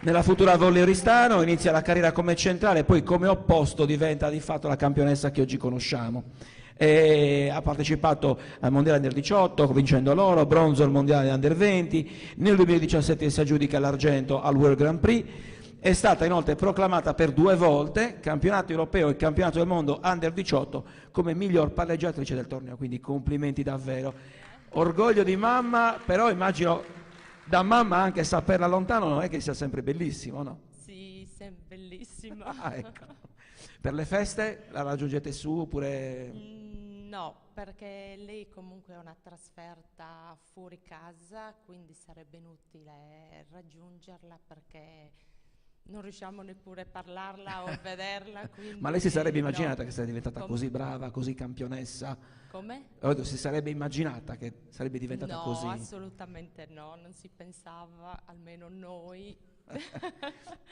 nella futura Volley Oristano, inizia la carriera come centrale, poi come opposto diventa di fatto la campionessa che oggi conosciamo. Ha partecipato al Mondiale Under 18 vincendo l'oro, bronzo al Mondiale Under 20, nel 2017 si aggiudica l'argento al World Grand Prix, è stata inoltre proclamata per 2 volte campionato europeo e campionato del mondo Under 18 come miglior palleggiatrice del torneo, quindi complimenti davvero. Orgoglio di mamma, però immagino da mamma anche saperla lontano non è che sia sempre bellissimo, no? Sì, sempre bellissimo. Ecco. Per le feste la raggiungete su oppure... No, perché lei comunque è una trasferta fuori casa, quindi sarebbe inutile raggiungerla perché non riusciamo neppure a parlarla o a vederla. Ma lei si sarebbe immaginata no. che sarebbe diventata così brava, così campionessa? Come? Si sarebbe immaginata che sarebbe diventata così? No, assolutamente no, non si pensava, almeno noi.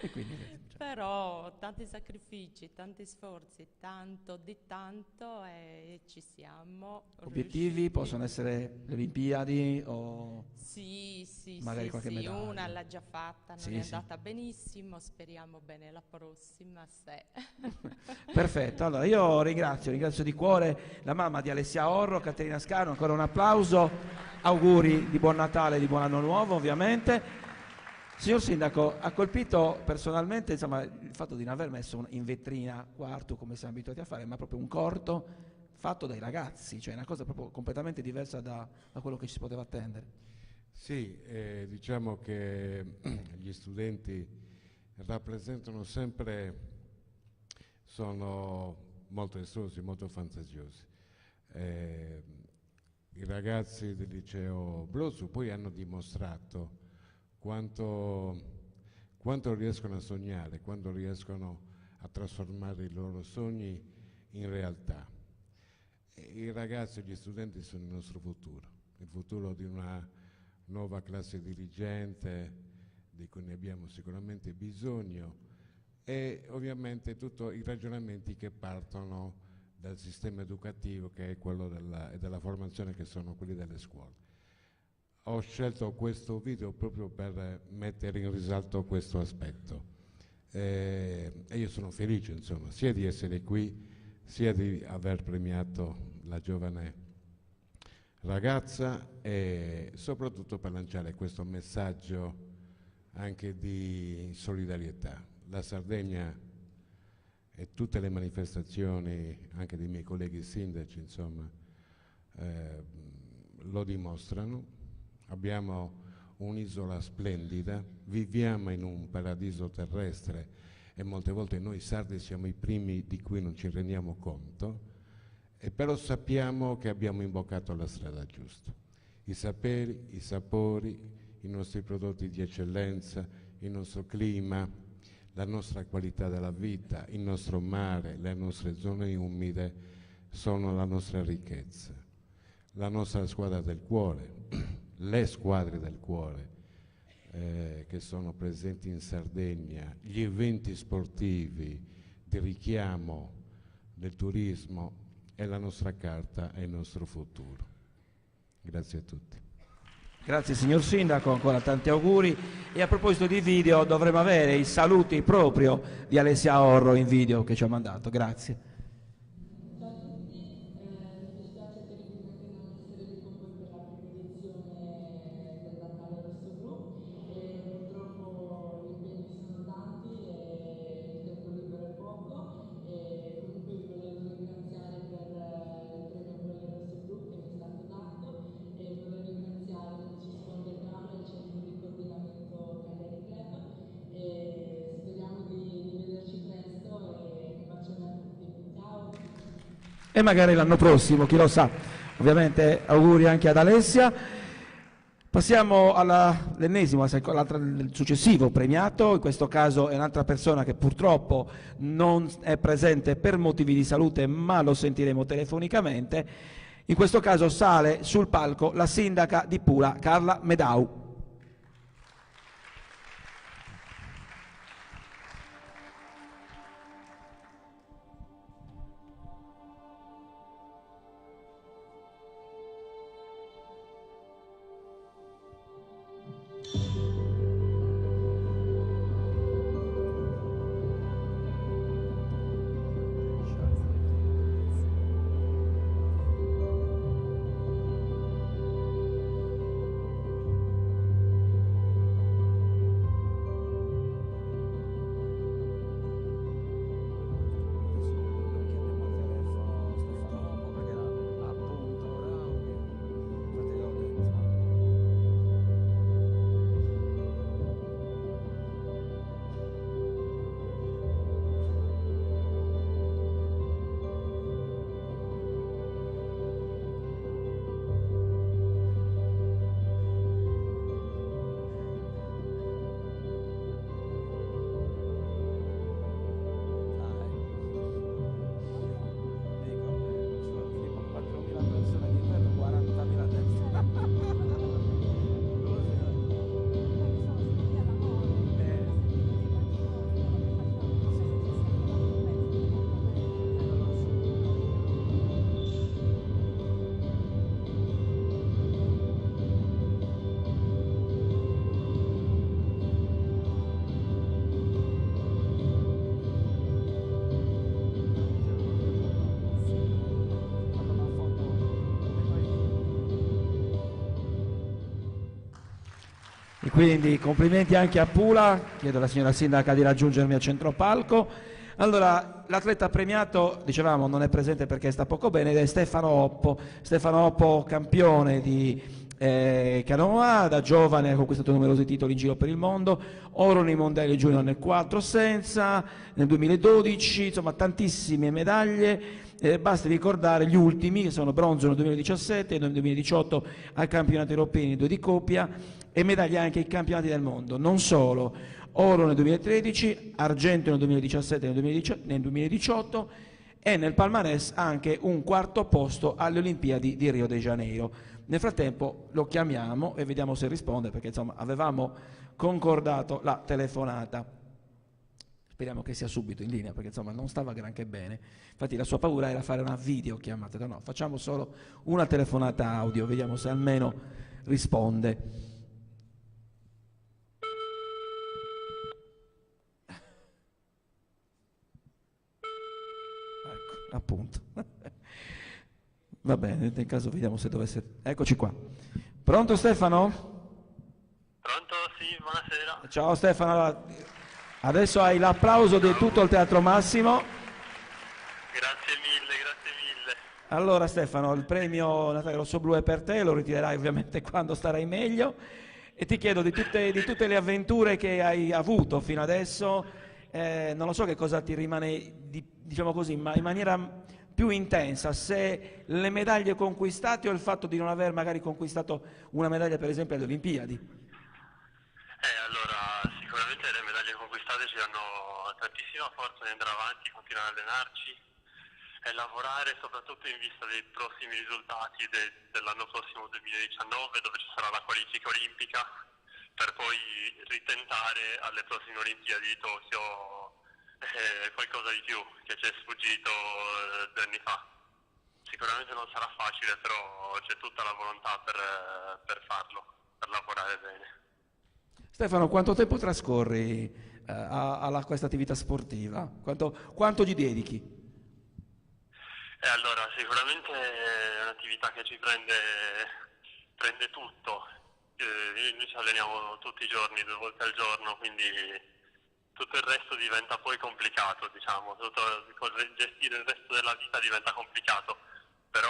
E quindi, Però tanti sacrifici, tanti sforzi, tanto di tanto e ci siamo obiettivi riusciti. possono essere le Olimpiadi o sì, magari qualche sì, medaglia? Una l'ha già fatta, non Sì, è sì. andata benissimo, speriamo bene la prossima se. Perfetto, allora io ringrazio di cuore la mamma di Alessia Orro, Caterina Scano, ancora un applauso, auguri di buon Natale, di buon anno nuovo ovviamente. Signor Sindaco, ha colpito personalmente insomma, il fatto di non aver messo in vetrina quarto come siamo abituati a fare, ma proprio un corto fatto dai ragazzi, cioè una cosa proprio completamente diversa da quello che ci si poteva attendere. Sì, diciamo che gli studenti rappresentano sempre, sono molto estosi, molto fantasiosi. I ragazzi del liceo Blossu poi hanno dimostrato quanto riescono a sognare, quando riescono a trasformare i loro sogni in realtà. I ragazzi e gli studenti sono il nostro futuro, il futuro di una nuova classe dirigente di cui ne abbiamo sicuramente bisogno e ovviamente tutti i ragionamenti che partono dal sistema educativo che è quello della formazione, che sono quelli delle scuole. Ho scelto questo video proprio per mettere in risalto questo aspetto e io sono felice insomma sia di essere qui sia di aver premiato la giovane ragazza e soprattutto per lanciare questo messaggio anche di solidarietà. La Sardegna e tutte le manifestazioni anche dei miei colleghi sindaci insomma lo dimostrano. Abbiamo un'isola splendida, viviamo in un paradiso terrestre e molte volte noi sardi siamo i primi di cui non ci rendiamo conto, e però sappiamo che abbiamo imboccato la strada giusta. I saperi, i sapori, i nostri prodotti di eccellenza, il nostro clima, la nostra qualità della vita, il nostro mare, le nostre zone umide sono la nostra ricchezza, la nostra squadra del cuore. Le squadre del cuore che sono presenti in Sardegna, gli eventi sportivi di richiamo del turismo è la nostra carta e il nostro futuro. Grazie a tutti. Grazie signor Sindaco, ancora tanti auguri. E a proposito di video dovremo avere i saluti proprio di Alessia Orro in video che ci ha mandato. Grazie. e magari l'anno prossimo, chi lo sa. Ovviamente auguri anche ad Alessia. Passiamo all'ennesimo, al successivo premiato. In questo caso è un'altra persona che purtroppo non è presente per motivi di salute, ma lo sentiremo telefonicamente. In questo caso sale sul palco la sindaca di Pula, Carla Medau. E quindi complimenti anche a Pula, chiedo alla signora sindaca di raggiungermi al centropalco. Allora, l'atleta premiato, dicevamo, non è presente perché sta poco bene, ed è Stefano Oppo, campione di canoa, da giovane ha conquistato numerosi titoli in giro per il mondo, oro nei mondiali junior nel 4 senza, nel 2012, insomma tantissime medaglie. Basti ricordare gli ultimi, che sono bronzo nel 2017 e nel 2018 al campionato europeo in 2 di coppia, e medaglie anche ai campionati del mondo. Non solo, oro nel 2013, argento nel 2017 e nel 2018, e nel palmarès anche un 4° posto alle Olimpiadi di Rio de Janeiro. Nel frattempo lo chiamiamo e vediamo se risponde, perché insomma avevamo concordato la telefonata. Speriamo che sia subito in linea, perché insomma non stava granché bene. Infatti la sua paura era fare una videochiamata. No, facciamo solo una telefonata audio, vediamo se almeno risponde. Ecco, appunto. Va bene, nel caso vediamo se dovesse... Eccoci qua. Pronto Stefano? Pronto, sì, buonasera. Ciao Stefano. Allora, adesso hai l'applauso di tutto il Teatro Massimo. Grazie mille, grazie mille. Allora Stefano, il premio Natale Rosso Blu è per te, lo ritirerai ovviamente quando starai meglio, e ti chiedo di tutte le avventure che hai avuto fino adesso, non lo so che cosa ti rimane, diciamo così, ma in maniera più intensa, se le medaglie conquistate o il fatto di non aver magari conquistato una medaglia per esempio alle Olimpiadi. Allora, sicuramente le medaglie conquistate ci danno tantissima forza di andare avanti, continuare a allenarci e lavorare soprattutto in vista dei prossimi risultati dell'anno prossimo 2019, dove ci sarà la qualifica olimpica, per poi ritentare alle prossime Olimpiadi di Tokyo qualcosa di più che ci è sfuggito 2 anni fa. Sicuramente non sarà facile, però c'è tutta la volontà per farlo, per lavorare bene. Stefano, quanto tempo trascorri a questa attività sportiva? Quanto gli dedichi? Allora, sicuramente è un'attività che ci prende tutto. Noi ci alleniamo tutti i giorni, 2 volte al giorno, quindi tutto il resto diventa poi complicato, diciamo, gestire il resto della vita diventa complicato, però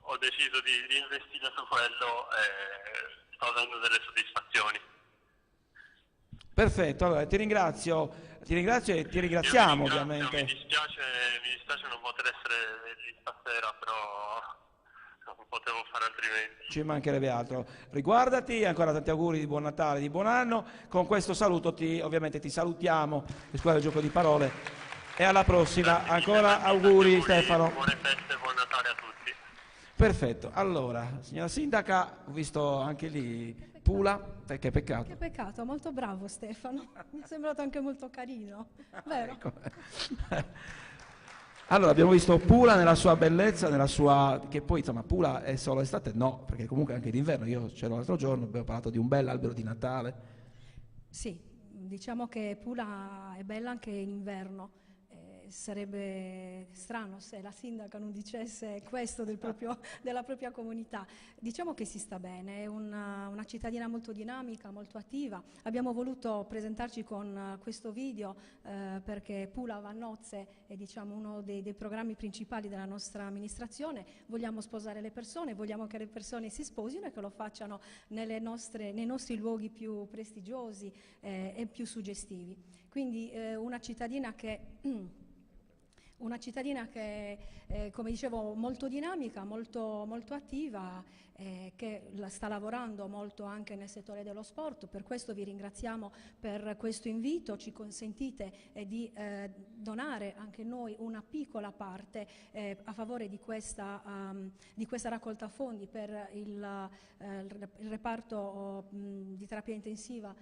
ho deciso di investire su quello e sto avendo delle soddisfazioni. Perfetto, allora ti ringrazio e ti ringraziamo ovviamente. Mi dispiace non poter essere lì stasera, però non potevo fare altrimenti. Ci mancherebbe altro. Riguardati, ancora tanti auguri di buon Natale, di buon anno. Con questo saluto ovviamente ti salutiamo, scusa il gioco di parole, e alla prossima. Ancora auguri Stefano. Buone feste e buon Natale a tutti. Perfetto, allora, signora Sindaca, ho visto anche lì Pula, che peccato. Che peccato, molto bravo Stefano, mi è sembrato anche molto carino, vero? Ecco. Allora, abbiamo visto Pula nella sua bellezza, che poi insomma Pula è solo estate? No, perché comunque anche d'inverno, io c'ero l'altro giorno, abbiamo parlato di un bel albero di Natale. Sì, diciamo che Pula è bella anche in inverno. Sarebbe strano se la sindaca non dicesse questo della propria comunità. Diciamo che si sta bene, è una cittadina molto dinamica, molto attiva. Abbiamo voluto presentarci con questo video perché Pula va a nozze è uno dei programmi principali della nostra amministrazione. Vogliamo sposare le persone, vogliamo che le persone si sposino e che lo facciano nei nostri luoghi più prestigiosi e più suggestivi. Quindi una cittadina che come dicevo, molto dinamica, molto attiva, che sta lavorando molto anche nel settore dello sport. Per questo vi ringraziamo per questo invito. Ci consentite di donare anche noi una piccola parte a favore di questa raccolta fondi per il reparto di terapia intensiva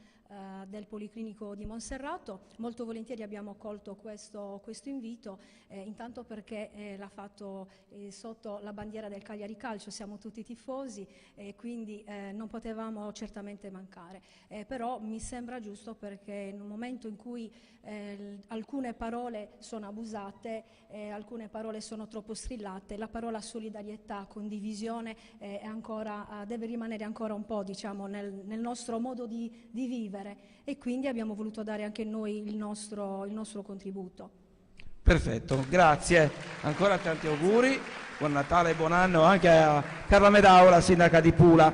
del Policlinico di Monserrato. Molto volentieri abbiamo colto questo invito, intanto perché l'ha fatto sotto la bandiera del Cagliari Calcio, siamo tutti tifosi e quindi non potevamo certamente mancare, però mi sembra giusto, perché in un momento in cui alcune parole sono abusate, alcune parole sono troppo strillate, la parola solidarietà, condivisione deve rimanere ancora un po' nel nostro modo di vivere, e quindi abbiamo voluto dare anche noi il nostro contributo. Perfetto, grazie, ancora tanti auguri, buon Natale e buon anno anche a Carla Medaula, sindaca di Pula.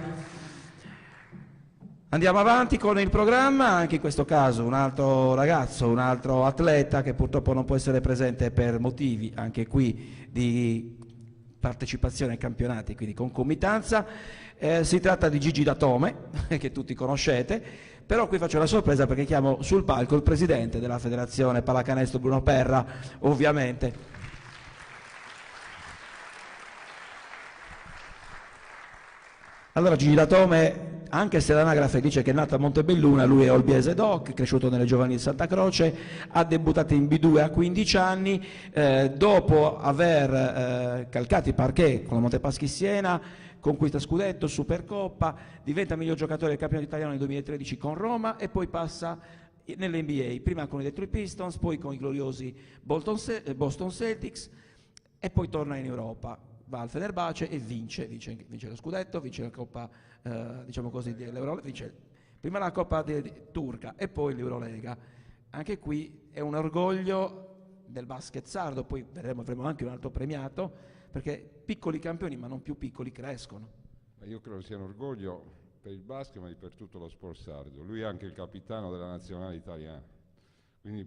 Andiamo avanti con il programma, anche in questo caso un altro ragazzo, un altro atleta che purtroppo non può essere presente per motivi anche qui di partecipazione ai campionati, quindi concomitanza. Si tratta di Gigi Datome, che tutti conoscete, però qui faccio la sorpresa perché chiamo sul palco il presidente della federazione pallacanestro Bruno Perra, ovviamente. Allora, Gigi Datome, anche se l'anagrafe dice che è nato a Montebelluna, lui è olbiese doc, cresciuto nelle giovanili di Santa Croce, ha debuttato in B2 a 15 anni, dopo aver calcato i parquet con la Montepaschi Siena, conquista scudetto, Supercoppa, diventa miglior giocatore del campionato italiano nel 2013 con Roma e poi passa nell'NBA, prima con i Detroit Pistons, poi con i gloriosi Boston Celtics e poi torna in Europa, va al Fenerbahce e vince lo scudetto, vince la Coppa vince prima la Coppa turca e poi l'Eurolega. Anche qui è un orgoglio del basket sardo, poi avremo anche un altro premiato, perché piccoli campioni, ma non più piccoli, crescono. Io credo sia un orgoglio per il basket, ma per tutto lo sport sardo. Lui è anche il capitano della nazionale italiana, quindi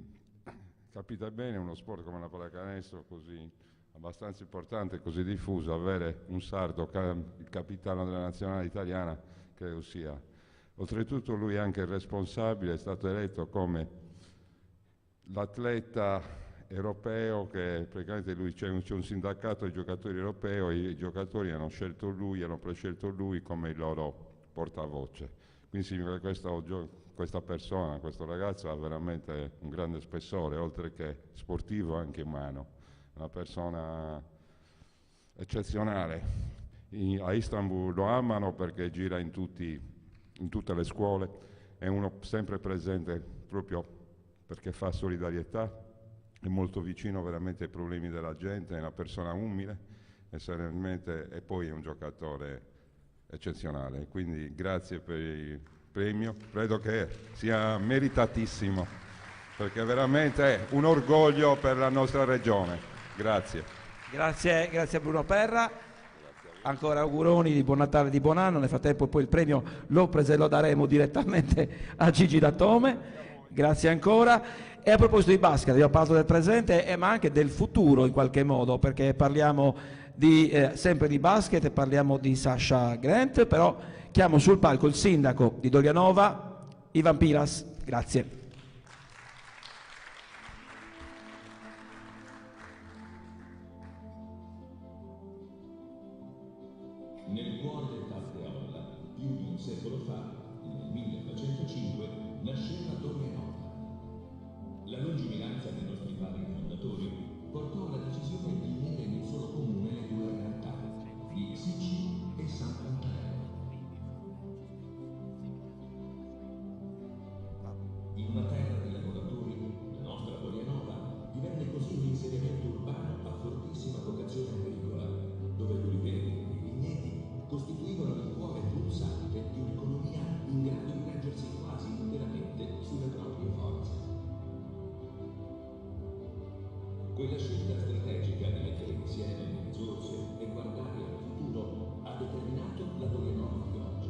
capite bene, uno sport come la pallacanestro così abbastanza importante, così diffuso, avere un sardo il capitano della nazionale italiana credo sia. Oltretutto lui è anche il responsabile, è stato eletto come l'atleta europeo, che praticamente lui c'è un sindacato dei giocatori europeo e i giocatori hanno prescelto lui come il loro portavoce. Quindi significa che questa persona, questo ragazzo ha veramente un grande spessore, oltre che sportivo anche umano, una persona eccezionale. A Istanbul lo amano perché gira in tutte le scuole, è uno sempre presente proprio perché fa solidarietà, è molto vicino veramente ai problemi della gente, è una persona umile e poi è un giocatore eccezionale. Quindi grazie per il premio, credo che sia meritatissimo, perché veramente è un orgoglio per la nostra regione. Grazie. Grazie a Bruno Perra. ancora auguroni di buon Natale, di buon anno. Nel frattempo poi il premio lo daremo direttamente a Gigi Datome. Grazie ancora. E a proposito di basket, abbiamo parlato del presente ma anche del futuro in qualche modo, perché parliamo sempre di basket e parliamo di Sasha Grant, però chiamo sul palco il sindaco di Dolianova, Ivan Piras. Grazie. Nel cuore del Tafreolla, più di un secolo fa, nel 1905, nasceva Dolianova. La lungimiranza dei nostri padri fondatori portò alla decisione di unire in un solo comune le due realtà, di Sicci e San Pantaleo. In una terra di lavoratori, la nostra Dolianova divenne così un insediamento urbano a fortissima vocazione agricola, dove gli oliveti e i vigneti costituivano il cuore pulsante di un'economia in grado di reggersi quasi interamente sulle proprie forze. Quella scelta strategica di mettere insieme le risorse e guardare al futuro ha determinato la Dolianova di oggi.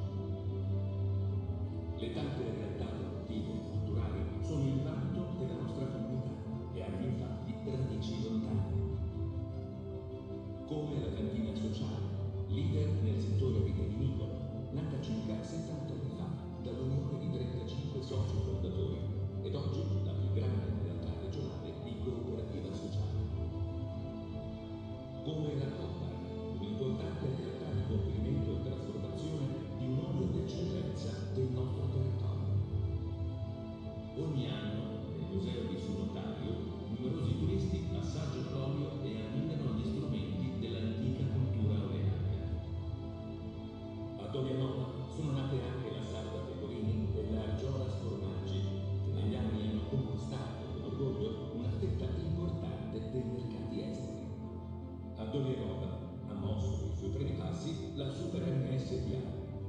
Le tante realtà produttive e culturali sono il vanto della nostra comunità e hanno infatti radici lontane. Come la cantina sociale, leader nel settore vitivinicolo, nata circa 70 anni fa dall'unione di 35 soci fondatori ed oggi la più grande realtà regionale di cooperativa sociale. Come la Coppa, un'importante realtà di conferimento e trasformazione di un olio d'eccellenza del nostro territorio. Ogni anno nel Museo di Sunotario numerosi turisti assaggiano l'olio e ammirano gli strumenti dell'antica cultura olearia. A Dolianova sono nate anche la Sarda Pecorini e la Argiolas Formaggi, che negli anni hanno conquistato con orgoglio una fetta importante dei mercati esteri. A Dolianova ha mosso i suoi primi passi la Super MSPA,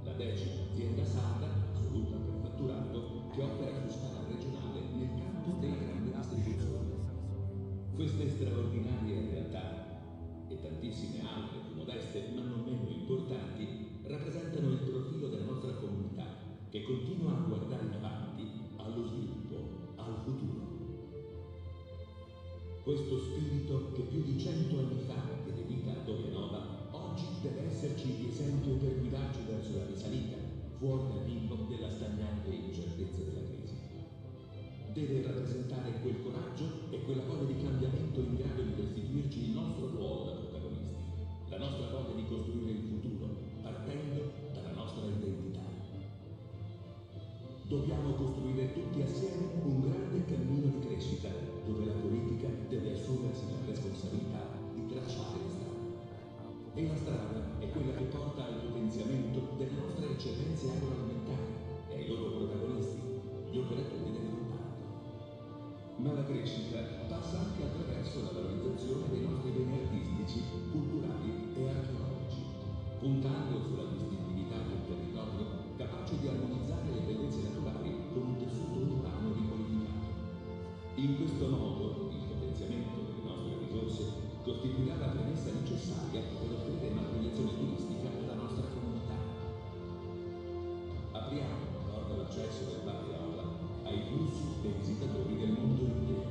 la 10ª azienda sarda, assoluta per fatturato, che opera su scala regionale nel campo della grande distribuzione. Queste straordinarie realtà e tantissime altre più modeste ma non meno importanti rappresentano il profilo della nostra comunità che continua a guardare in avanti allo sviluppo, al futuro. Questo spirito che più di 100 anni fa diede vita a Dolianova oggi deve esserci di esempio per guidarci verso la risalita, fuori dal limbo della stagnante incertezza della crisi. Deve rappresentare quel coraggio e quella voglia di cambiamento in grado di restituirci il nostro ruolo da protagonisti, la nostra voglia di costruire il futuro, partendo dalla nostra identità. Dobbiamo costruire tutti assieme un grande cammino di crescita, dove la politica deve assumersi la responsabilità di tracciare le strade. E la strada è quella che porta al potenziamento delle nostre eccellenze agroalimentari e ai loro protagonisti, gli operatori del comparto. Ma la crescita passa anche attraverso la valorizzazione dei nostri beni artistici, culturali e archeologici, puntando sulla distintività del territorio capace di armonizzare le bellezze naturali con un tessuto urbano riqualificato. In questo modo il potenziamento delle nostre risorse costituirà la premessa necessaria per offrire una proiezione turistica alla nostra comunità. Apriamo porta l'accesso del Tafreolla ai flussi dei visitatori del mondo intero,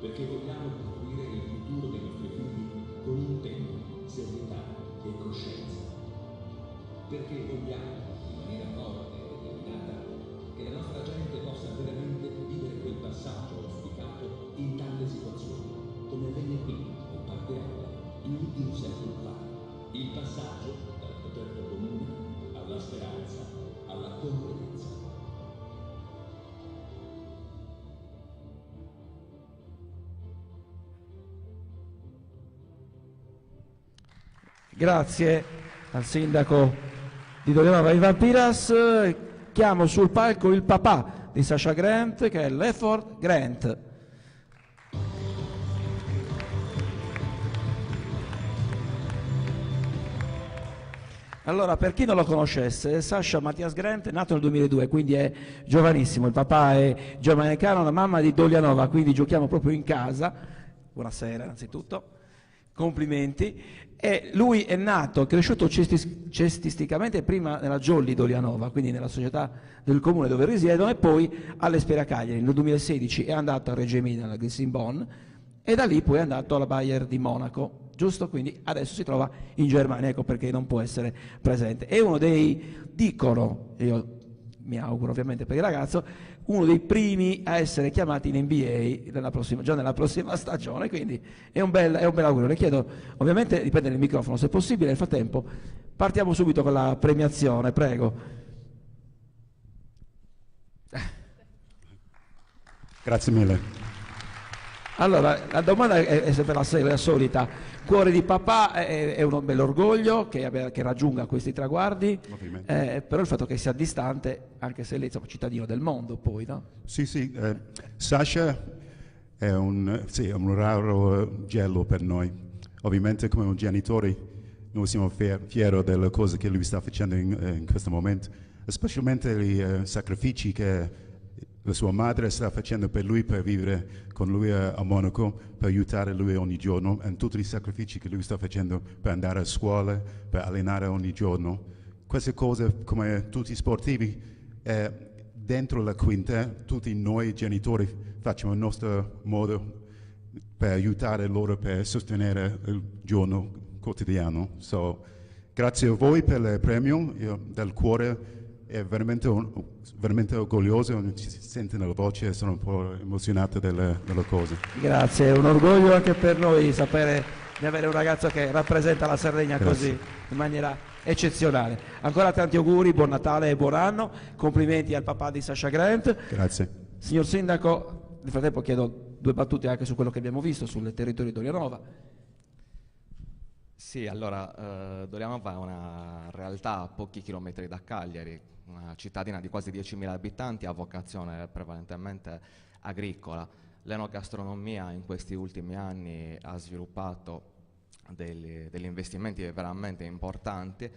perché vogliamo costruire il futuro dei nostri figli con impegno, serietà e coscienza. Perché vogliamo, in maniera forte e determinata, che la nostra gente possa veramente vivere quel passaggio auspicato in tante situazioni, come avvenne qui nel Tafreolla più di un secolo fa. Il passaggio dal progetto comune alla speranza, alla concretezza. Grazie al sindaco di Dolianova, Ivan Piras. Chiamo sul palco il papà di Sasha Grant, che è Lefford Grant. Allora, per chi non lo conoscesse, Sasha Mattias Grant è nato nel 2002, quindi è giovanissimo. Il papà è giamaicano, la mamma è di Dolianova, quindi giochiamo proprio in casa. Buonasera, innanzitutto. Complimenti. E lui è nato, è cresciuto cestisticamente prima nella Jolly Dolianova, quindi nella società del comune dove risiedono, e poi all'Espera Cagliari. Nel 2016 è andato a Reggio Emilia, alla Grissin Bonn, e da lì poi è andato alla Bayern di Monaco, giusto? Quindi adesso si trova in Germania, ecco perché non può essere presente. È uno dei, dicono, io mi auguro ovviamente per il ragazzo, uno dei primi a essere chiamati in NBA già nella prossima stagione, quindi è un bel augurio. Le chiedo ovviamente di prendere il microfono se possibile. Nel frattempo partiamo subito con la premiazione, prego. Grazie mille. Allora, la domanda è sempre la solita. Cuore di papà è un bel orgoglio che raggiunga questi traguardi, però il fatto che sia distante, anche se lei è cittadino del mondo poi, no? Sì, Sasha è un raro gelo per noi. Ovviamente come genitori noi siamo fieri delle cose che lui sta facendo in questo momento, specialmente i sacrifici che la sua madre sta facendo per lui, per vivere con lui a Monaco, per aiutare lui ogni giorno, e tutti i sacrifici che lui sta facendo per andare a scuola, per allenare ogni giorno. Queste cose, come tutti i sportivi, dentro la quinta, tutti noi genitori facciamo il nostro modo per aiutare loro, per sostenere il giorno quotidiano. Grazie a voi per il premio, io dal cuore è veramente orgoglioso, si sente nella voce, sono un po' emozionato delle cose. Grazie, è un orgoglio anche per noi sapere di avere un ragazzo che rappresenta la Sardegna così in maniera eccezionale. Ancora tanti auguri, buon Natale e buon anno, complimenti al papà di Sasha Grant. Grazie. Signor Sindaco, nel frattempo chiedo due battute anche su quello che abbiamo visto sul territorio di Dolianova. Sì, allora Dolianova è una realtà a pochi chilometri da Cagliari, una cittadina di quasi 10.000 abitanti, a vocazione prevalentemente agricola. L'enogastronomia in questi ultimi anni ha sviluppato degli investimenti veramente importanti.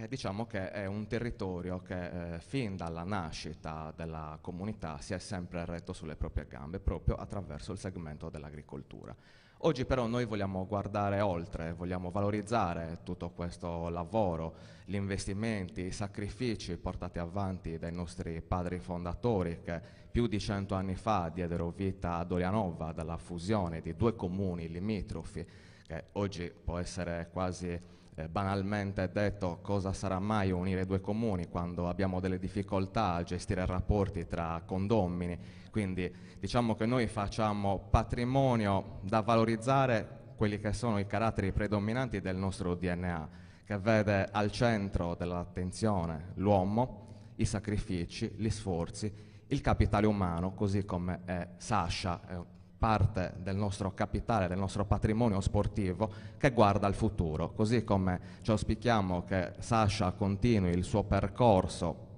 Diciamo che è un territorio che fin dalla nascita della comunità si è sempre retto sulle proprie gambe, proprio attraverso il segmento dell'agricoltura. Oggi però noi vogliamo guardare oltre, vogliamo valorizzare tutto questo lavoro, gli investimenti, i sacrifici portati avanti dai nostri padri fondatori che più di 100 anni fa diedero vita a Dolianova dalla fusione di due comuni limitrofi, che oggi può essere quasi banalmente detto cosa sarà mai unire due comuni quando abbiamo delle difficoltà a gestire rapporti tra condomini. Quindi diciamo che noi facciamo patrimonio da valorizzare quelli che sono i caratteri predominanti del nostro DNA, che vede al centro dell'attenzione l'uomo, i sacrifici, gli sforzi, il capitale umano, così come è Sasha, è parte del nostro capitale, del nostro patrimonio sportivo che guarda al futuro, così come ci auspichiamo che Sasha continui il suo percorso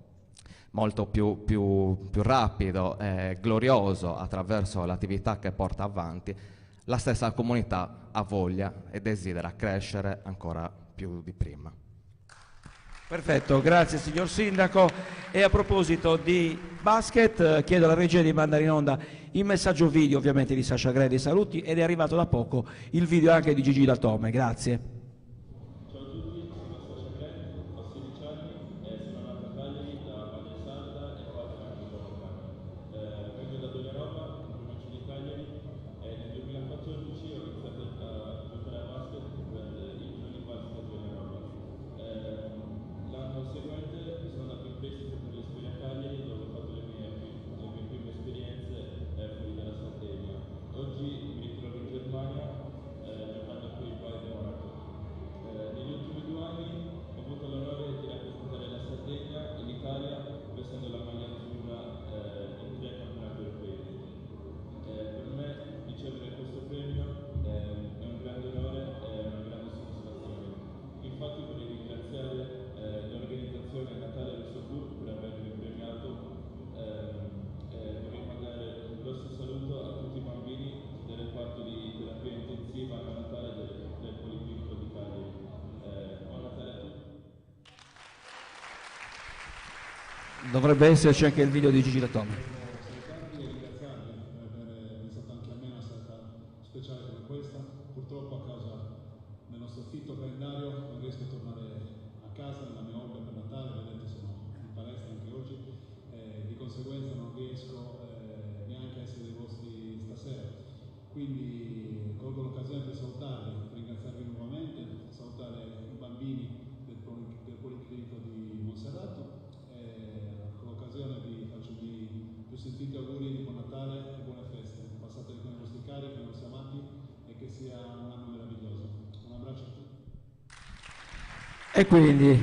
molto più rapido e glorioso attraverso l'attività che porta avanti. La stessa comunità ha voglia e desidera crescere ancora più di prima. Perfetto, grazie signor Sindaco. E a proposito di basket, chiedo alla regia di mandare in onda il messaggio video ovviamente di Sasha Grant, saluti, ed è arrivato da poco il video anche di Gigi Datome, grazie. Dovrebbe esserci anche il video di Gigi Datome. Salutarvi e ringraziarvi per aver pensato anche a me una serata speciale come questa. Purtroppo a causa sentiti auguri di buon Natale e buone feste. Passate con i vostri cari, con i vostri amati e che sia un anno meraviglioso. Un abbraccio a tutti. E quindi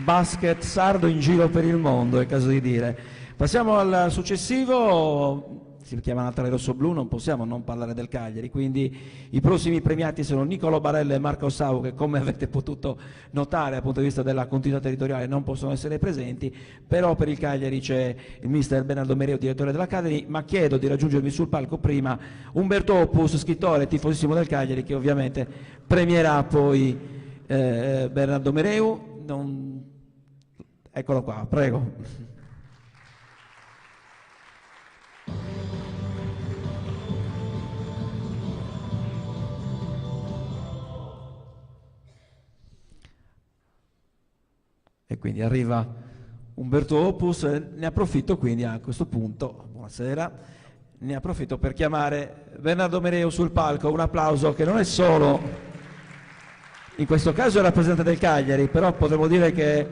basket sardo in giro per il mondo, è caso di dire. Passiamo al successivo. Si chiama Natale Rosso-Blu, non possiamo non parlare del Cagliari, quindi i prossimi premiati sono Nicolò Barella e Marco Sau, che come avete potuto notare dal punto di vista della continuità territoriale non possono essere presenti, però per il Cagliari c'è il mister Bernardo Mereo, direttore dell'Academy, ma chiedo di raggiungermi sul palco prima Umberto Opus, scrittore tifosissimo del Cagliari, che ovviamente premierà poi Bernardo Mereu. Eccolo qua, prego. E quindi arriva Umberto Opus, ne approfitto quindi a questo punto, buonasera, ne approfitto per chiamare Bernardo Mereu sul palco, un applauso che non è solo, in questo caso è il rappresentante del Cagliari, però potremmo dire che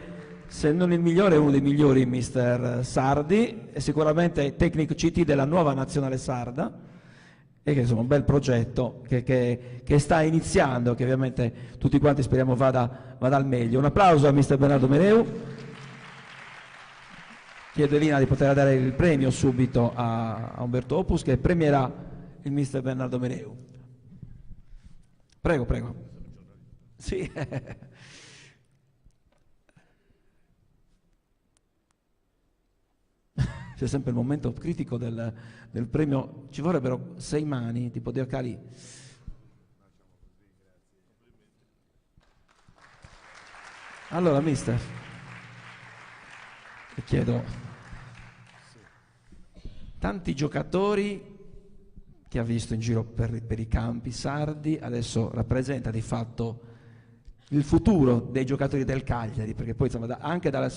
se non il migliore è uno dei migliori, mister Sardi, è sicuramente tecnico CT della nuova nazionale sarda, e che insomma un bel progetto che sta iniziando, che ovviamente tutti quanti speriamo vada al meglio. Un applauso a mister Bernardo Mereu. Chiedo Elina di poter dare il premio subito a Umberto Opus, che premierà il mister Bernardo Mereu. Prego, prego. Sì. C'è sempre il momento critico del premio, ci vorrebbero 6 mani, tipo Deo Cali. Allora, mister, le chiedo, tanti giocatori che ha visto in giro per i campi sardi, adesso rappresenta di fatto il futuro dei giocatori del Cagliari, perché poi insomma, anche dai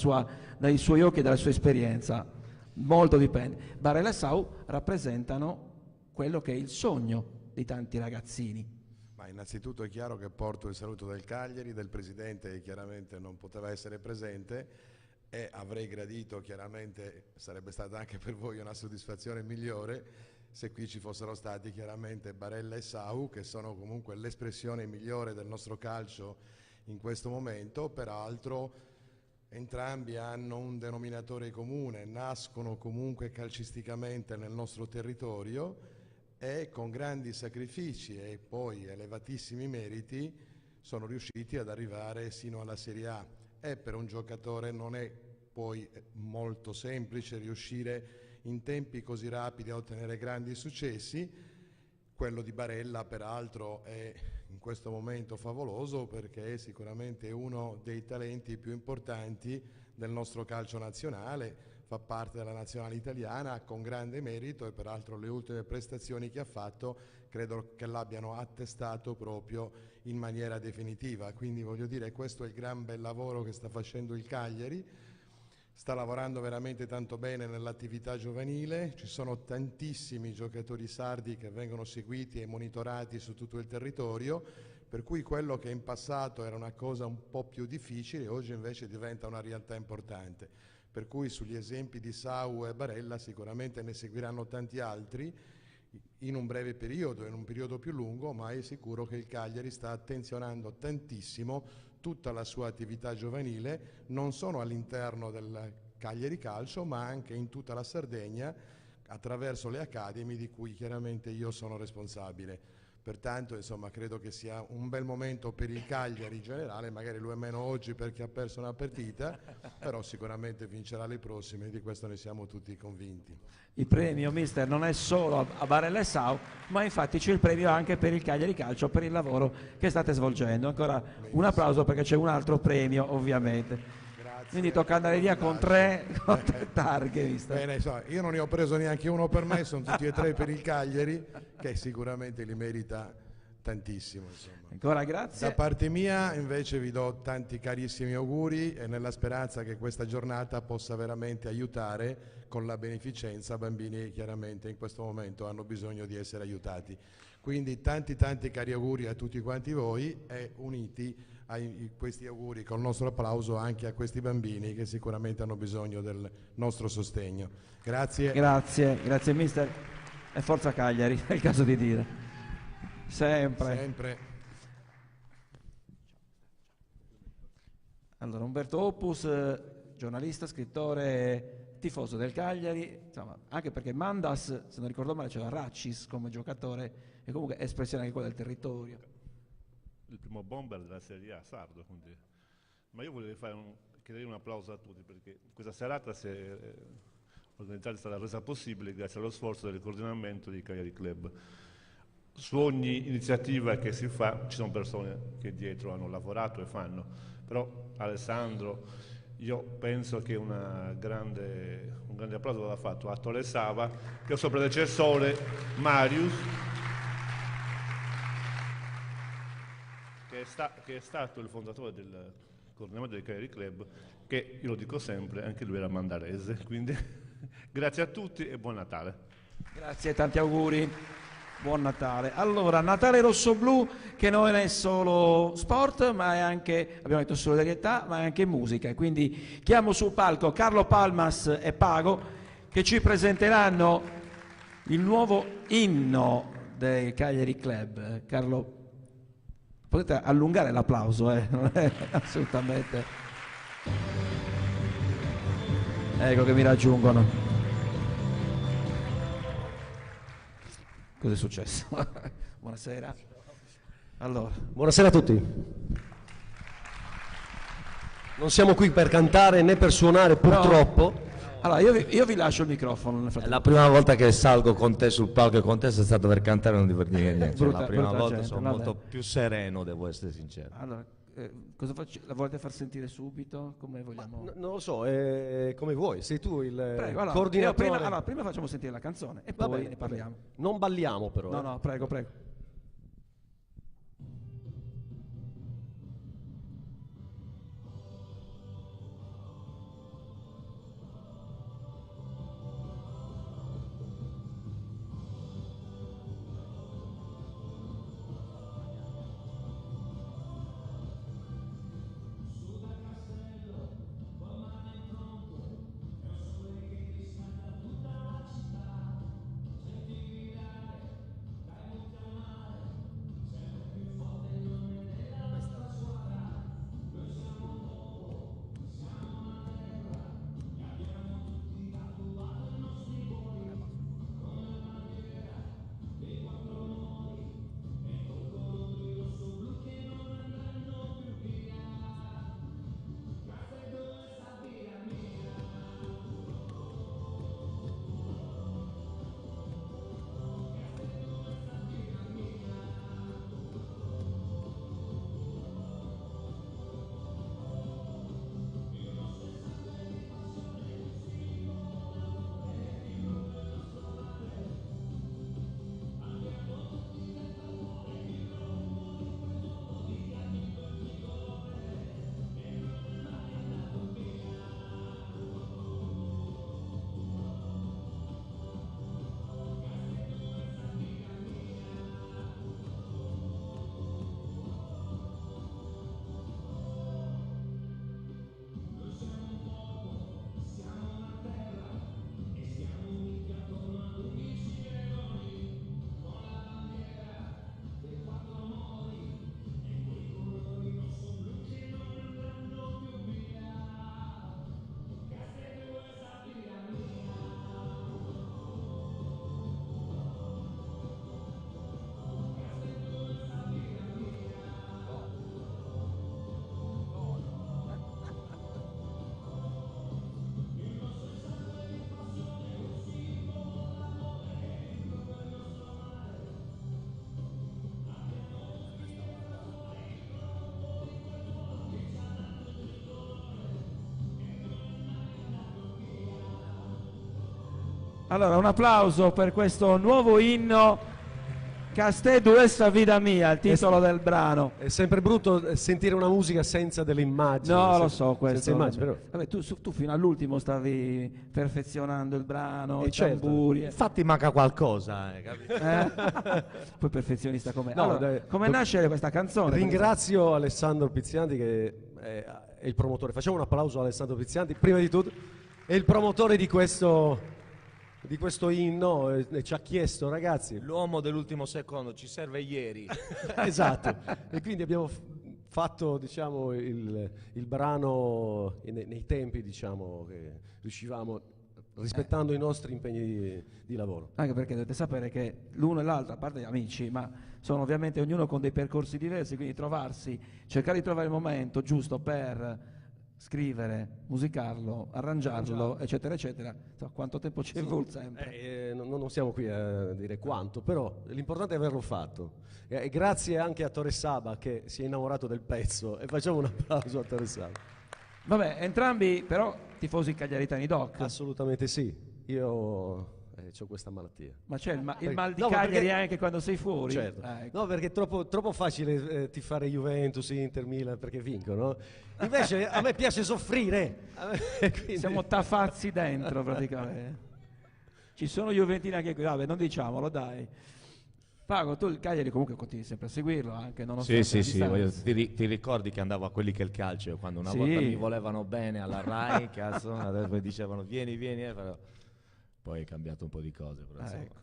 suoi occhi e dalla sua esperienza, molto dipende. Barella e Sau rappresentano quello che è il sogno di tanti ragazzini. Ma innanzitutto è chiaro che porto il saluto del Cagliari, del presidente che chiaramente non poteva essere presente, e avrei gradito, chiaramente sarebbe stata anche per voi una soddisfazione migliore se qui ci fossero stati chiaramente Barella e Sau, che sono comunque l'espressione migliore del nostro calcio in questo momento. Peraltro entrambi hanno un denominatore comune, nascono comunque calcisticamente nel nostro territorio e con grandi sacrifici e poi elevatissimi meriti sono riusciti ad arrivare sino alla Serie A. E per un giocatore non è poi molto semplice riuscire in tempi così rapidi a ottenere grandi successi. Quello di Barella peraltro è in questo momento favoloso, perché è sicuramente uno dei talenti più importanti del nostro calcio nazionale, fa parte della nazionale italiana con grande merito, e peraltro le ultime prestazioni che ha fatto credo che l'abbiano attestato proprio in maniera definitiva. Quindi voglio dire, questo è il gran bel lavoro che sta facendo il Cagliari. Sta lavorando veramente tanto bene nell'attività giovanile, ci sono tantissimi giocatori sardi che vengono seguiti e monitorati su tutto il territorio, per cui quello che in passato era una cosa un po' più difficile oggi invece diventa una realtà importante. Per cui sugli esempi di Sau e Barella sicuramente ne seguiranno tanti altri in un breve periodo, in un periodo più lungo, ma è sicuro che il Cagliari sta attenzionando tantissimo tutta la sua attività giovanile, non solo all'interno del Cagliari Calcio, ma anche in tutta la Sardegna, attraverso le Academy di cui chiaramente io sono responsabile. Pertanto insomma credo che sia un bel momento per il Cagliari in generale, magari lo è meno oggi perché ha perso una partita, però sicuramente vincerà le prossime, di questo ne siamo tutti convinti. Il premio, mister, non è solo a Barella e Sau, ma infatti c'è il premio anche per il Cagliari Calcio, per il lavoro che state svolgendo. Ancora un applauso, perché c'è un altro premio ovviamente. Quindi tocca andare via con tre targhe, mister. Bene, io non ne ho preso neanche uno per me, sono tutti e tre per il Cagliari, che sicuramente li merita tantissimo. Insomma. Ancora grazie. Da parte mia invece vi do tanti carissimi auguri, e nella speranza che questa giornata possa veramente aiutare con la beneficenza bambini che chiaramente in questo momento hanno bisogno di essere aiutati. Quindi tanti cari auguri a tutti quanti voi, e uniti questi auguri col nostro applauso anche a questi bambini che sicuramente hanno bisogno del nostro sostegno. Grazie. Grazie mister. E forza Cagliari, è il caso di dire. Sempre. Allora, Umberto Opus, giornalista, scrittore, tifoso del Cagliari, insomma, anche perché Mandas, se non ricordo male, c'era Ratcis come giocatore e comunque espressione anche quella del territorio. Il primo bomber della Serie A, sardo, quindi. Ma io volevo chiedere un applauso a tutti perché questa serata si è organizzata, è stata resa possibile grazie allo sforzo del coordinamento di Cagliari Club. Su ogni iniziativa che si fa ci sono persone che dietro hanno lavorato e fanno, però Alessandro, io penso che un grande applauso l'ha fatto a Tole Sava, che è il suo predecessore Marius, che è stato il fondatore del coordinamento del Cagliari Club, che io lo dico sempre, anche lui era mandarese, quindi grazie a tutti e buon Natale. Grazie, tanti auguri, buon Natale. Allora, Natale rossoblu che non è solo sport, ma è anche, abbiamo detto solidarietà, ma è anche musica, e quindi chiamo sul palco Carlo Palmas e Pago che ci presenteranno il nuovo inno del Cagliari Club. Carlo, potete allungare l'applauso, non è assolutamente. Ecco che mi raggiungono. Cos'è successo? Buonasera. Allora. Buonasera a tutti. Non siamo qui per cantare né per suonare, purtroppo. No. Allora, io vi lascio il microfono. È la prima volta che salgo con te sul palco e con te sei stato per cantare, non per dire niente. Brutta, la prima volta gente, sono molto più sereno, devo essere sincero. Allora, cosa faccio? La volete far sentire subito? Come vogliamo? Non lo so, come vuoi, sei tu il Prego, allora, coordinatore. prima facciamo sentire la canzone e poi ne parliamo. Non balliamo però. No, prego. Allora, un applauso per questo nuovo inno Castedu essa vita mia, il titolo del brano. È sempre brutto sentire una musica senza delle immagini. No, lo so questo. Senza immagini, però. Vabbè, tu fino all'ultimo stavi perfezionando il brano, i certo. tamburi. Infatti manca qualcosa, capito? Poi perfezionista com'è. No, Allora, come nasce questa canzone? Ringrazio Alessandro Pizzianti che è il promotore. Facciamo un applauso a Alessandro Pizzianti, prima di tutto. È il promotore di questo inno e ci ha chiesto, ragazzi. L'uomo dell'ultimo secondo ci serve ieri. Esatto. E quindi abbiamo fatto, diciamo, il brano nei tempi, diciamo, che riuscivamo, rispettando i nostri impegni di lavoro. Anche perché dovete sapere che l'uno e l'altro, a parte gli amici, ma sono ovviamente ognuno con dei percorsi diversi, quindi cercare di trovare il momento giusto per scrivere, musicarlo, arrangiarlo, eccetera, eccetera. So, quanto tempo ci è voluto sempre. Non siamo qui a dire quanto, però l'importante è averlo fatto. E grazie anche a Torre Saba che si è innamorato del pezzo, e facciamo un applauso a Torre Saba. Vabbè, entrambi però tifosi cagliaritani doc. Assolutamente sì, io ho questa malattia. Ma c'è il mal di Cagliari anche quando sei fuori? Certo. Ecco. No, perché è troppo facile tifare Juventus, Inter, Milan perché vincono. Invece a me piace soffrire. Quindi... Siamo taffazzi dentro praticamente. Ci sono Juventini anche qui, vabbè, non diciamolo, dai. Pago, tu il Cagliari comunque continui sempre a seguirlo anche nonostante ti ricordi che andavo a Quelli che il calcio quando una volta mi volevano bene alla Rai, cazzo, adesso mi dicevano vieni, però poi è cambiato un po' di cose, però, ecco.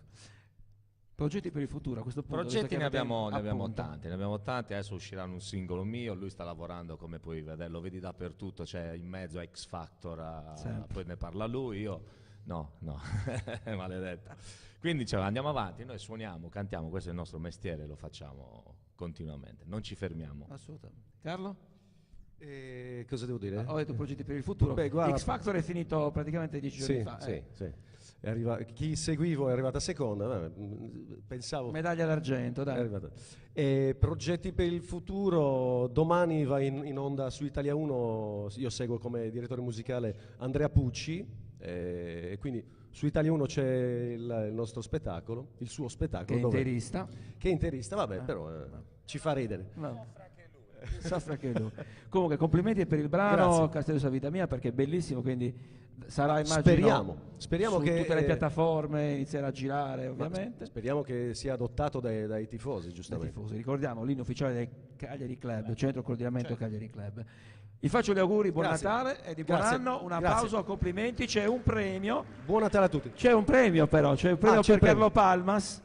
Progetti per il futuro a questo punto? Progetti ne abbiamo tanti, adesso uscirà un singolo mio, lui sta lavorando, come puoi vedere, lo vedi dappertutto, c'è in mezzo a X Factor, poi ne parla lui, io no, maledetto. Quindi andiamo avanti, noi suoniamo, cantiamo, questo è il nostro mestiere, lo facciamo continuamente, non ci fermiamo. Assolutamente. Carlo? Cosa devo dire? Ho detto progetti per il futuro. Beh, guarda, X Factor è finito praticamente 10 giorni fa. Sì. Chi seguivo è arrivata seconda, pensavo... Medaglia d'argento, dai. Progetti per il futuro, domani va in onda su Italia 1, io seguo come direttore musicale Andrea Pucci, e quindi su Italia 1 c'è il nostro spettacolo, il suo spettacolo. Che è interista, vabbè, però ci fa ridere. Soffre anche lui. Comunque complimenti per il brano Castello sa vita mia, perché è bellissimo, quindi sarà, immagino, speriamo su che tutte le piattaforme inizierà a girare, ovviamente. Speriamo che sia adottato dai tifosi, giustamente. Ricordiamo l'inno ufficiale del Cagliari Club, Centro Coordinamento Cagliari Club. Vi faccio gli auguri, buon Natale e di buon anno, un applauso, complimenti, c'è un premio. Buon Natale a tutti. C'è un premio però, c'è un premio per Carlo Palmas.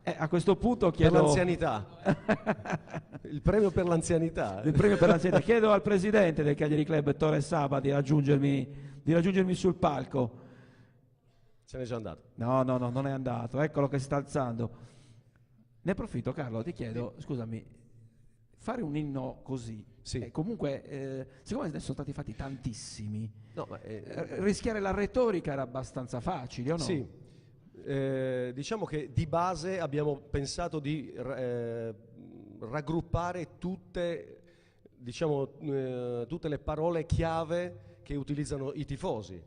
A questo punto chiedo... Per l'anzianità. Il premio per l'anzianità. Il premio per l'anzianità. Chiedo al presidente del Cagliari Club, Torre Saba, di raggiungermi sul palco. Se n'è già andato. No, non è andato, eccolo che si sta alzando. Ne approfitto, Carlo, ti chiedo, scusami, fare un inno così, comunque, siccome ne sono stati fatti tantissimi, rischiare la retorica era abbastanza facile, o no? Sì. Diciamo che di base abbiamo pensato di raggruppare tutte le parole chiave che utilizzano i tifosi,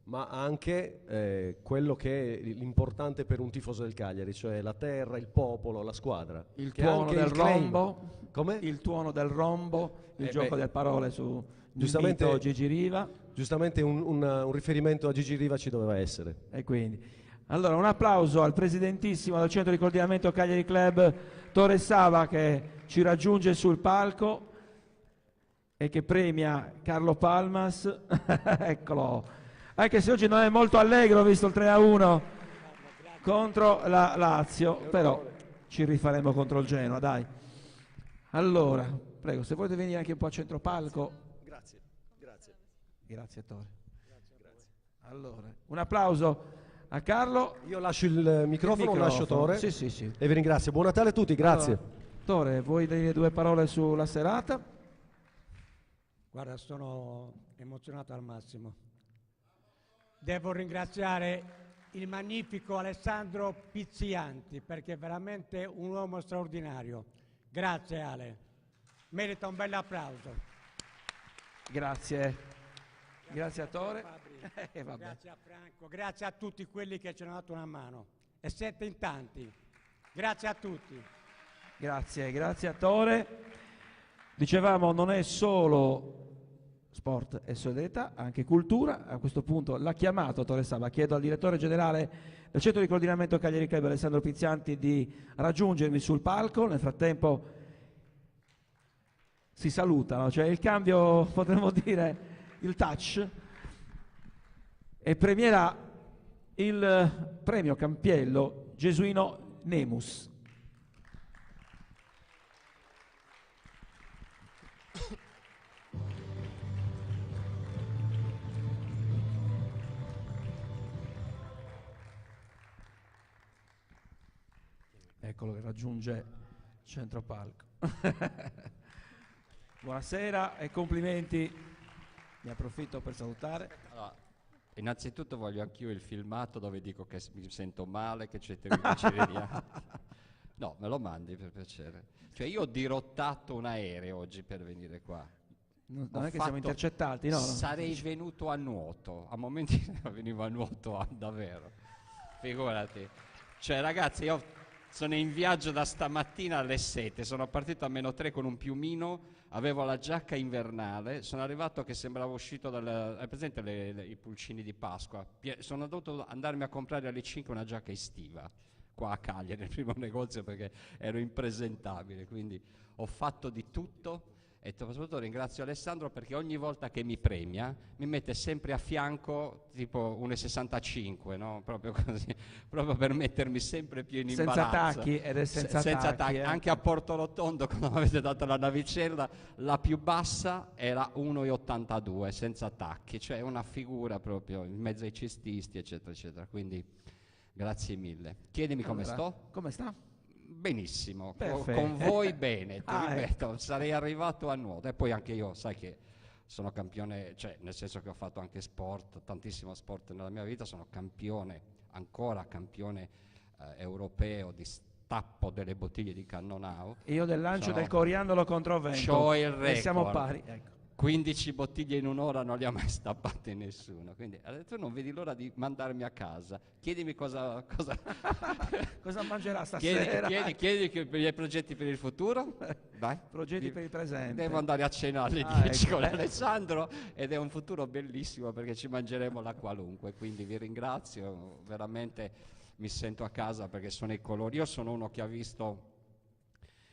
ma anche quello che è l'importante per un tifoso del Cagliari, cioè la terra, il popolo, la squadra. Il tuono del rombo, il tuono del rombo, il gioco delle parole su giustamente Gigi Riva. Giustamente un riferimento a Gigi Riva ci doveva essere. E quindi allora un applauso al presidentissimo del Centro di Coordinamento Cagliari Club, Torre Saba, che ci raggiunge sul palco e che premia Carlo Palmas. Eccolo, anche se oggi non è molto allegro visto il 3-1 contro la Lazio, però ci rifaremo contro il Genoa, dai. Allora, prego, se volete venire anche un po' a centropalco. Grazie Torre. Allora, un applauso a Carlo. Io lascio il microfono. Lascio Tore. Sì. E vi ringrazio. Buon Natale a tutti, grazie. Allora, Tore, vuoi dire due parole sulla serata? Guarda, sono emozionato al massimo. Devo ringraziare il magnifico Alessandro Pizzianti, perché è veramente un uomo straordinario. Grazie Ale, merita un bel applauso. Grazie a Tore. Grazie a Franco, grazie a tutti quelli che ci hanno dato una mano, e siete in tanti. Grazie a tutti. Grazie attore. Dicevamo, non è solo sport e solidarietà, anche cultura. A questo punto l'ha chiamato Torre Saba. Chiedo al direttore generale del centro di coordinamento Cagliari Club, Alessandro Pizzianti, di raggiungermi sul palco. Nel frattempo si salutano, cioè il cambio, potremmo dire, il touch, e premierà il premio Campiello Gesuino Nemus. Eccolo che raggiunge centropalco. Buonasera e complimenti. Ne approfitto per salutare. Allora, innanzitutto voglio anch'io il filmato dove dico che mi sento male, che c'è trigliceridina. No, me lo mandi per piacere. Cioè io ho dirottato un aereo oggi per venire qua. Non è che siamo intercettati, no? Sarei venuto a nuoto. A momenti venivo a nuoto davvero. Figurati. Cioè ragazzi, io sono in viaggio da stamattina alle 7, sono partito a -3 con un piumino, avevo la giacca invernale, sono arrivato che sembrava uscito hai presente i pulcini di Pasqua? Sono dovuto andarmi a comprare alle 5 una giacca estiva, qua a Cagliari, nel primo negozio, perché ero impresentabile, quindi ho fatto di tutto. E soprattutto ringrazio Alessandro perché ogni volta che mi premia mi mette sempre a fianco tipo 1,65, no? Proprio così, proprio per mettermi sempre più in imbarazzo. Senza tacchi, ed è senza tacchi. Anche a Porto Rotondo, quando mi avete dato la navicella, la più bassa era 1,82, senza tacchi, cioè una figura proprio in mezzo ai cestisti, eccetera, eccetera. Quindi grazie mille. Chiedimi come sto. Come sta? Benissimo, con voi bene, ti ripeto, sarei arrivato a nuoto. E poi anche io, sai che sono campione, cioè nel senso che ho fatto anche sport, tantissimo sport nella mia vita, sono ancora campione europeo di stappo delle bottiglie di Cannonau. Io del lancio del coriandolo contro vento. C'ho il record. E siamo pari, ecco. 15 bottiglie in un'ora non le ha mai stappate nessuno, quindi tu non vedi l'ora di mandarmi a casa. Chiedimi cosa mangerà stasera. Chiedi i miei progetti per il futuro. Vai. Progetti per il presente. Devo andare a cena alle 10 con Alessandro ed è un futuro bellissimo perché ci mangeremo la qualunque, quindi vi ringrazio, veramente mi sento a casa perché sono i colori. Io sono uno che ha visto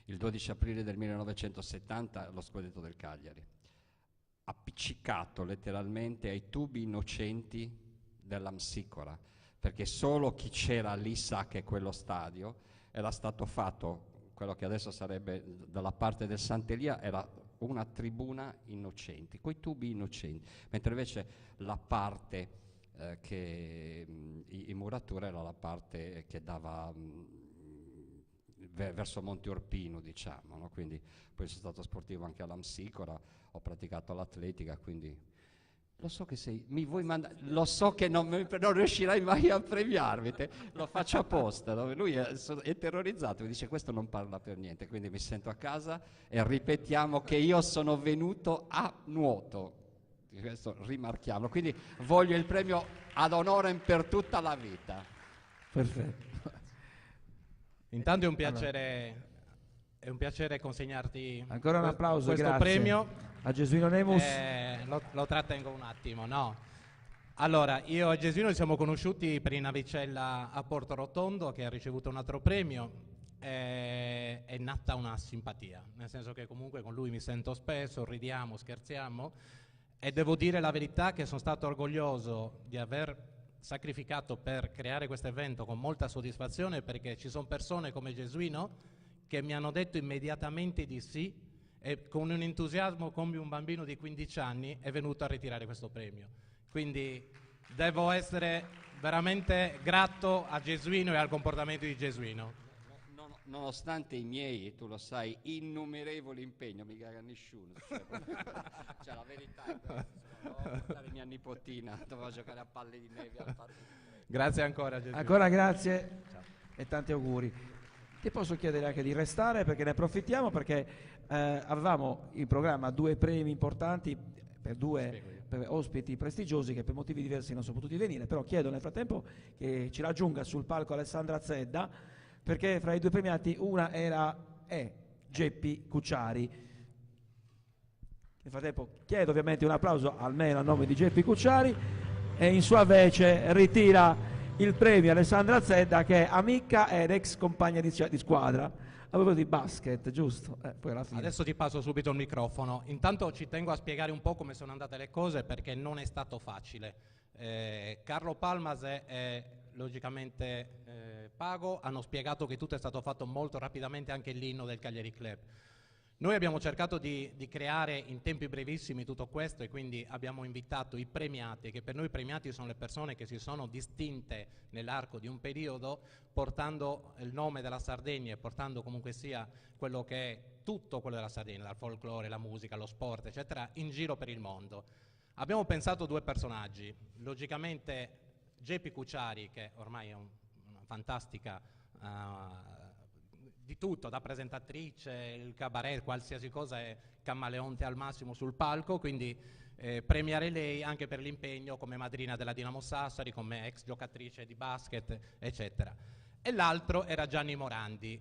il 12 aprile del 1970 lo scudetto del Cagliari, appiccicato letteralmente ai tubi innocenti dell'Amsicora, perché solo chi c'era lì sa che quello stadio era stato fatto, quello che adesso sarebbe dalla parte del Sant'Elia, era una tribuna innocenti, coi tubi innocenti, mentre invece la parte che in muratura era la parte che dava verso Monte Orpino, diciamo, no? Quindi poi sono stato sportivo anche all'Amsicora, ho praticato l'atletica, quindi lo so che lo so che non riuscirai mai a premiarmi, lo faccio apposta, no? Lui è terrorizzato, mi dice questo non parla per niente, quindi mi sento a casa e ripetiamo che io sono venuto a nuoto, questo rimarchiamo, quindi voglio il premio ad honorem per tutta la vita. Perfetto. Intanto è un piacere consegnarti ancora un applauso, questo grazie premio a Gesuino Nemus. Lo trattengo un attimo, no? Allora, io e Gesuino ci siamo conosciuti per in navicella a Porto Rotondo, che ha ricevuto un altro premio. È nata una simpatia, nel senso che comunque con lui mi sento spesso, ridiamo, scherziamo, e devo dire la verità che sono stato orgoglioso di aver sacrificato per creare questo evento con molta soddisfazione, perché ci sono persone come Gesuino che mi hanno detto immediatamente di sì e con un entusiasmo come un bambino di 15 anni è venuto a ritirare questo premio. Quindi devo essere veramente grato a Gesuino e al comportamento di Gesuino. Nonostante i miei, tu lo sai, innumerevoli impegni, mica nessuno. Cioè la verità è questa, mia nipotina, dovevo giocare a palle di neve al parco. Grazie ancora, Gesuino. Ancora grazie e tanti auguri. Ti posso chiedere anche di restare perché ne approfittiamo, perché avevamo in programma 2 premi importanti per 2 per ospiti prestigiosi che per motivi diversi non sono potuti venire, però chiedo nel frattempo che ci raggiunga sul palco Alessandra Zedda, perché fra i due premiati una è Geppi Cucciari. Nel frattempo chiedo ovviamente un applauso almeno a nome di Geppi Cucciari, e in sua vece ritira il premio Alessandra Zedda, che è amica ed ex compagna di squadra. Avevo di basket, giusto? Poi alla fine. Adesso ti passo subito il microfono. Intanto ci tengo a spiegare un po' come sono andate le cose, perché non è stato facile. Carlo Palmas è logicamente Pago hanno spiegato che tutto è stato fatto molto rapidamente, anche l'inno del Cagliari Club. Noi abbiamo cercato di creare in tempi brevissimi tutto questo, e quindi abbiamo invitato i premiati, che per noi i premiati sono le persone che si sono distinte nell'arco di un periodo, portando il nome della Sardegna e portando comunque sia quello che è tutto quello della Sardegna, dal folklore, la musica, lo sport, eccetera, in giro per il mondo. Abbiamo pensato due personaggi, logicamente Geppi Cucciari, che ormai è una fantastica di tutto, da presentatrice, il cabaret, qualsiasi cosa, è camaleonte al massimo sul palco, quindi premiare lei anche per l'impegno come madrina della Dinamo Sassari, come ex giocatrice di basket, eccetera. E l'altro era Gianni Morandi.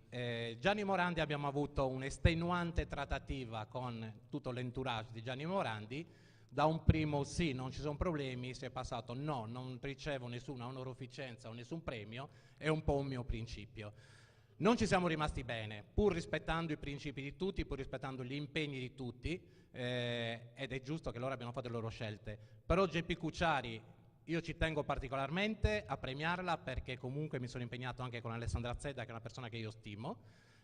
Gianni Morandi, abbiamo avuto un'estenuante trattativa con tutto l'entourage di Gianni Morandi. Da un primo sì, non ci sono problemi, si è passato no, non ricevo nessuna onorificenza o nessun premio, è un po' un mio principio. Non ci siamo rimasti bene, pur rispettando i principi di tutti, pur rispettando gli impegni di tutti, ed è giusto che loro abbiano fatto le loro scelte. Però Geppi Cucciari, io ci tengo particolarmente a premiarla, perché comunque mi sono impegnato anche con Alessandra Zedda, che è una persona che io stimo,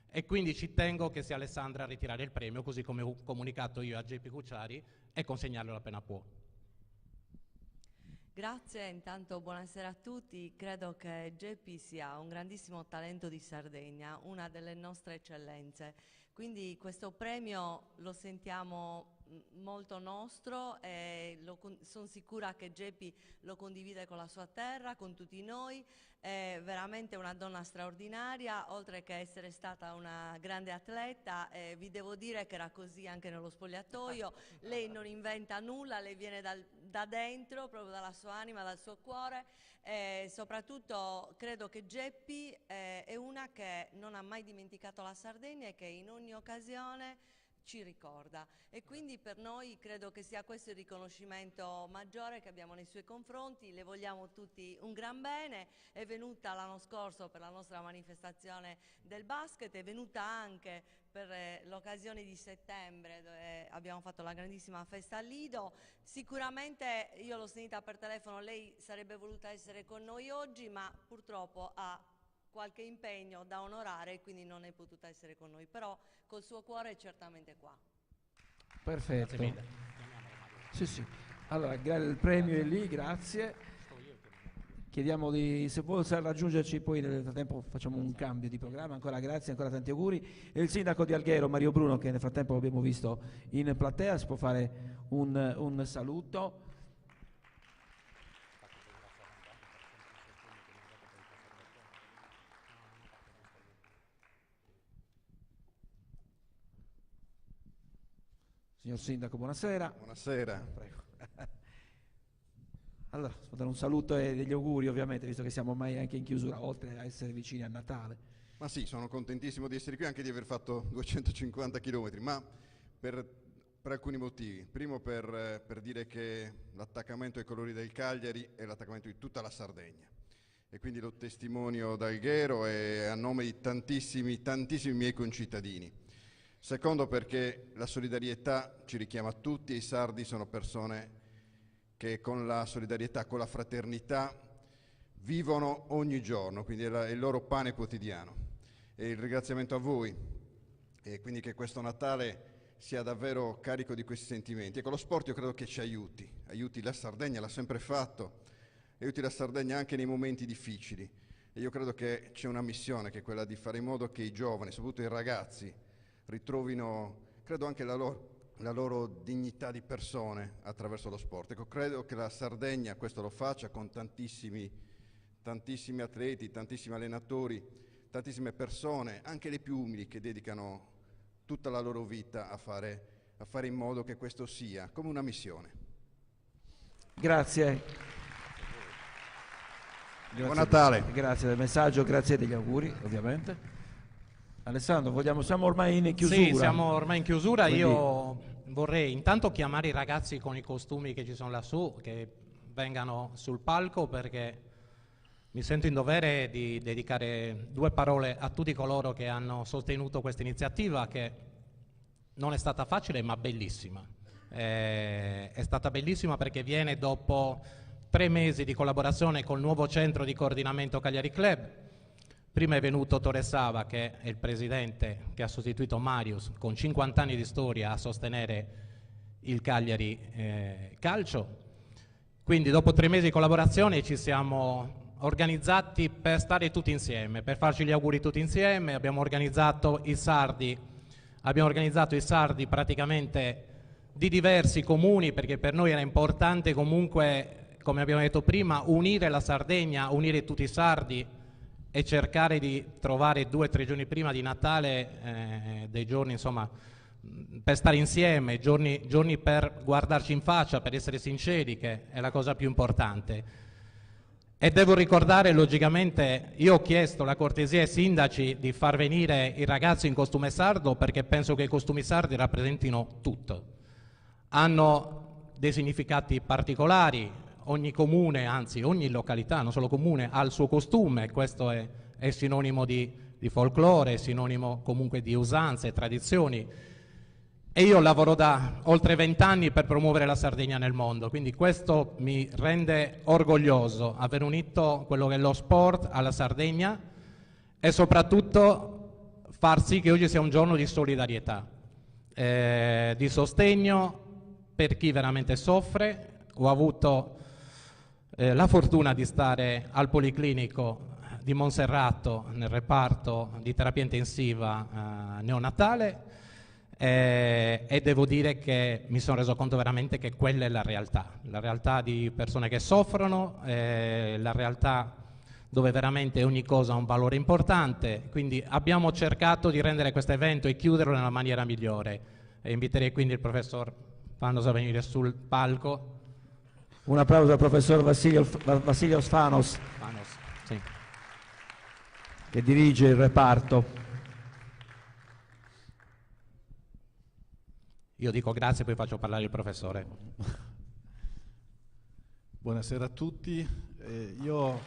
e quindi ci tengo che sia Alessandra a ritirare il premio, così come ho comunicato io a Geppi Cucciari, e consegnarlo appena può. Grazie, intanto buonasera a tutti. Credo che Geppi sia un grandissimo talento di Sardegna, una delle nostre eccellenze. Quindi questo premio lo sentiamo molto nostro, e sono sicura che Geppi lo condivide con la sua terra, con tutti noi. È veramente una donna straordinaria, oltre che essere stata una grande atleta. Vi devo dire che era così anche nello spogliatoio. Lei non inventa nulla, lei viene da dentro, proprio dalla sua anima, dal suo cuore. Soprattutto credo che Geppi è una che non ha mai dimenticato la Sardegna e che in ogni occasione ci ricorda, e quindi per noi credo che sia questo il riconoscimento maggiore che abbiamo nei suoi confronti. Le vogliamo tutti un gran bene. È venuta l'anno scorso per la nostra manifestazione del basket, è venuta anche per l'occasione di settembre, dove abbiamo fatto la grandissima festa al Lido. Sicuramente, io l'ho sentita per telefono, lei sarebbe voluta essere con noi oggi, ma purtroppo ha qualche impegno da onorare e quindi non è potuta essere con noi, però col suo cuore è certamente qua. Perfetto. Sì, sì. Allora, il premio è lì, grazie. Chiediamo se vuole raggiungerci, poi nel frattempo facciamo un cambio di programma. Ancora grazie, ancora tanti auguri. E il sindaco di Alghero, Mario Bruno, che nel frattempo abbiamo visto in platea, si può fare un saluto. Signor Sindaco, buonasera. Buonasera. Prego. Allora, posso dare un saluto e degli auguri, ovviamente, visto che siamo ormai anche in chiusura, oltre a essere vicini a Natale. Ma sì, sono contentissimo di essere qui, anche di aver fatto 250 km, ma per alcuni motivi. Primo per dire che l'attaccamento ai colori del Cagliari è l'attaccamento di tutta la Sardegna, e quindi lo testimonio da Alghero e a nome di tantissimi miei concittadini. Secondo, perché la solidarietà ci richiama a tutti, e i sardi sono persone che con la solidarietà, con la fraternità vivono ogni giorno, quindi è il loro pane quotidiano. E il ringraziamento a voi, e quindi che questo Natale sia davvero carico di questi sentimenti. Ecco, lo sport io credo che ci aiuti la Sardegna, l'ha sempre fatto, aiuti la Sardegna anche nei momenti difficili, e io credo che c'è una missione, che è quella di fare in modo che i giovani, soprattutto i ragazzi, ritrovino, credo, anche la loro dignità di persone attraverso lo sport. Ecco, credo che la Sardegna questo lo faccia con tantissimi atleti, tantissimi allenatori, tantissime persone, anche le più umili, che dedicano tutta la loro vita a fare in modo che questo sia come una missione. Grazie. Buon Natale. Grazie del messaggio, grazie degli auguri, ovviamente. Alessandro, siamo ormai in chiusura. Sì, siamo ormai in chiusura. Quindi... Io vorrei intanto chiamare i ragazzi con i costumi che ci sono lassù, che vengano sul palco, perché mi sento in dovere di dedicare 2 parole a tutti coloro che hanno sostenuto questa iniziativa, che non è stata facile ma bellissima. È stata bellissima perché viene dopo 3 mesi di collaborazione col nuovo centro di coordinamento Cagliari Club. Prima è venuto Torresava, che è il presidente che ha sostituito Marius, con 50 anni di storia a sostenere il Cagliari Calcio. Quindi dopo 3 mesi di collaborazione ci siamo organizzati per stare tutti insieme, per farci gli auguri tutti insieme. Abbiamo organizzato i sardi praticamente di diversi comuni, perché per noi era importante comunque, come abbiamo detto prima, unire la Sardegna, unire tutti i sardi e cercare di trovare 2 o 3 giorni prima di Natale dei giorni, insomma, per stare insieme, giorni per guardarci in faccia, per essere sinceri, che è la cosa più importante. E devo ricordare, logicamente, io ho chiesto la cortesia ai sindaci di far venire i ragazzi in costume sardo, perché penso che i costumi sardi rappresentino tutto. Hanno dei significati particolari, ogni comune, anzi ogni località, non solo comune, ha il suo costume, questo è sinonimo di folklore, è sinonimo comunque di usanze, tradizioni. E io lavoro da oltre 20 anni per promuovere la Sardegna nel mondo, quindi questo mi rende orgoglioso, aver unito quello che è lo sport alla Sardegna e soprattutto far sì che oggi sia un giorno di solidarietà, di sostegno per chi veramente soffre. Ho avuto la fortuna di stare al Policlinico di Monserrato nel reparto di terapia intensiva neonatale e devo dire che mi sono reso conto veramente che quella è la realtà di persone che soffrono, la realtà dove veramente ogni cosa ha un valore importante. Quindi abbiamo cercato di rendere questo evento e chiuderlo nella maniera migliore, e inviterei quindi il professor Fanos a venire sul palco. Un applauso al professor Vassilios Fanos, sì, che dirige il reparto. Io dico grazie, poi faccio parlare il professore. Buonasera a tutti. Io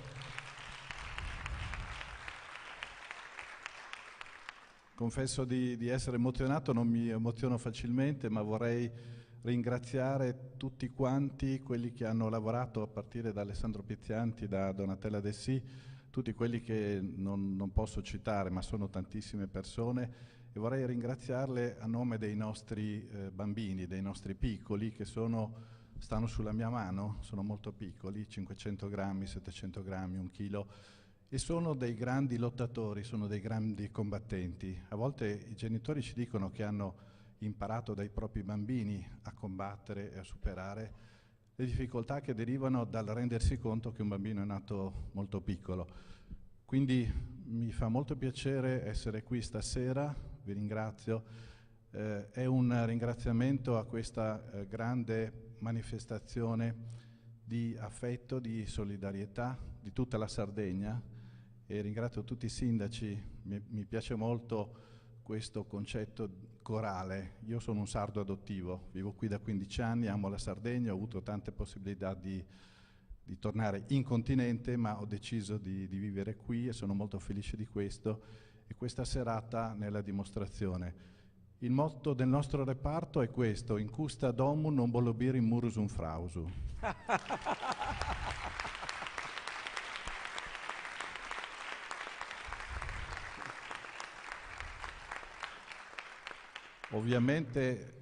confesso di essere emozionato, non mi emoziono facilmente, ma vorrei ringraziare tutti quanti quelli che hanno lavorato, a partire da Alessandro Pizzianti, da Donatella Dessì, tutti quelli che non posso citare, ma sono tantissime persone, e vorrei ringraziarle a nome dei nostri bambini, dei nostri piccoli, che stanno sulla mia mano, sono molto piccoli, 500 grammi, 700 grammi, 1 chilo, e sono dei grandi lottatori, sono dei grandi combattenti. A volte i genitori ci dicono che hanno imparato dai propri bambini a combattere e a superare le difficoltà che derivano dal rendersi conto che un bambino è nato molto piccolo. Quindi mi fa molto piacere essere qui stasera, vi ringrazio. È un ringraziamento a questa grande manifestazione di affetto, di solidarietà di tutta la Sardegna, e ringrazio tutti i sindaci. Mi piace molto questo concetto corale. Io sono un sardo adottivo, vivo qui da 15 anni, amo la Sardegna, ho avuto tante possibilità di tornare in continente, ma ho deciso di vivere qui e sono molto felice di questo, e questa serata nella dimostrazione. Il motto del nostro reparto è questo: in custa domu non bolobir in murus un frausu. Ovviamente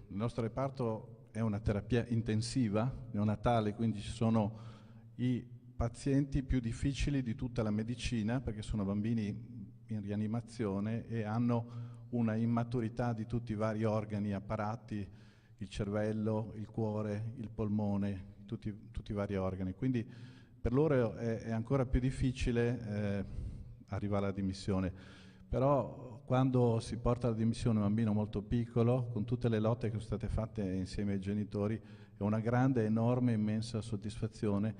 il nostro reparto è una terapia intensiva neonatale, quindi ci sono i pazienti più difficili di tutta la medicina, perché sono bambini in rianimazione e hanno una immaturità di tutti i vari organi e apparati, il cervello, il cuore, il polmone, tutti i vari organi. Quindi per loro è ancora più difficile arrivare alla dimissione. Però quando si porta alla dimissione un bambino molto piccolo, con tutte le lotte che sono state fatte insieme ai genitori, è una grande, enorme, immensa soddisfazione,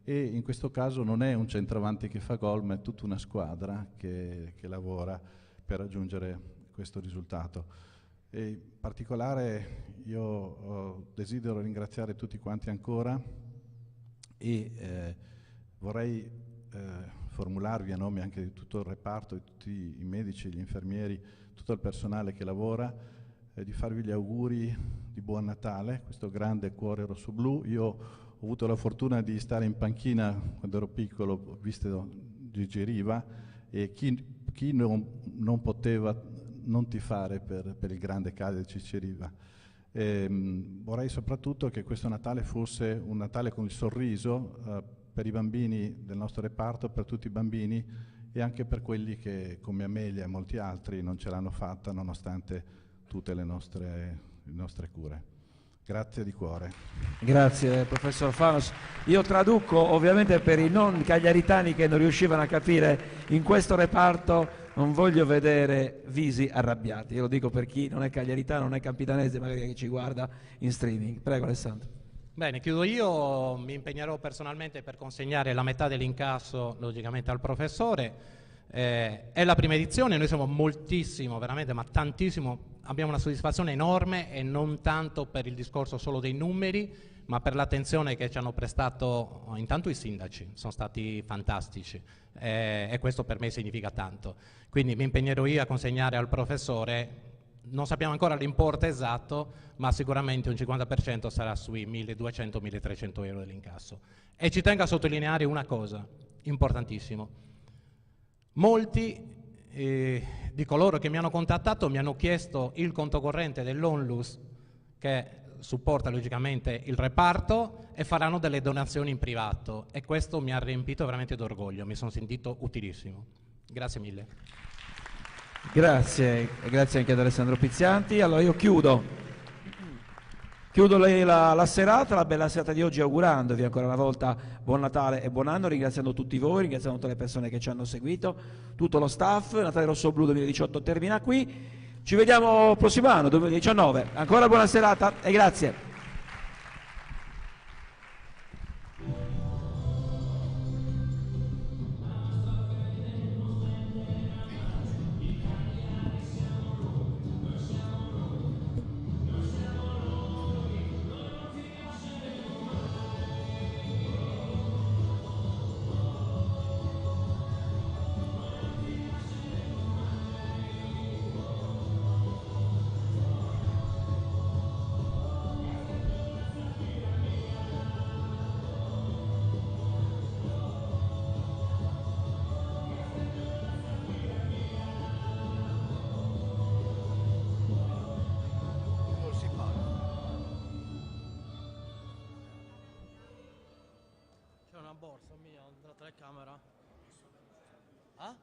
e in questo caso non è un centravanti che fa gol, ma è tutta una squadra che lavora per raggiungere questo risultato. E in particolare io desidero ringraziare tutti quanti ancora e vorrei formularvi a nome anche di tutto il reparto, di tutti i medici, gli infermieri, tutto il personale che lavora, di farvi gli auguri di buon Natale, questo grande cuore rosso-blu. Io ho avuto la fortuna di stare in panchina quando ero piccolo, visto Gigi Riva, e chi non poteva non tifare per il grande Cagliari Gigi Riva. Vorrei soprattutto che questo Natale fosse un Natale con il sorriso per i bambini del nostro reparto, per tutti i bambini e anche per quelli che, come Amelia e molti altri, non ce l'hanno fatta nonostante tutte le nostre cure. Grazie di cuore. Grazie professor Fanos. Io traduco ovviamente per i non cagliaritani che non riuscivano a capire: in questo reparto non voglio vedere visi arrabbiati. Io lo dico per chi non è cagliaritano, non è campidanese, magari che ci guarda in streaming. Prego Alessandro. Bene, chiudo io, mi impegnerò personalmente per consegnare la metà dell'incasso logicamente al professore. È la prima edizione, noi siamo moltissimo, veramente, ma tantissimo, abbiamo una soddisfazione enorme e non tanto per il discorso solo dei numeri, ma per l'attenzione che ci hanno prestato intanto i sindaci, sono stati fantastici e questo per me significa tanto. Quindi mi impegnerò io a consegnare al professore, non sappiamo ancora l'importo esatto, ma sicuramente un 50% sarà sui 1.200-1.300 euro dell'incasso. E ci tengo a sottolineare una cosa, importantissimo. Molti di coloro che mi hanno contattato mi hanno chiesto il conto corrente dell'Onlus, che supporta logicamente il reparto, e faranno delle donazioni in privato, e questo mi ha riempito veramente d'orgoglio, mi sono sentito utilissimo. Grazie mille. Grazie, e grazie anche ad Alessandro Pizzianti. Allora io chiudo la serata, la bella serata di oggi, augurandovi ancora una volta buon Natale e buon anno, ringraziando tutti voi, ringraziando tutte le persone che ci hanno seguito, tutto lo staff. Natale Rosso Blu 2018 termina qui, ci vediamo prossimo anno 2019. Ancora buona serata e grazie. C'è una borsa mia, la telecamera. Ah?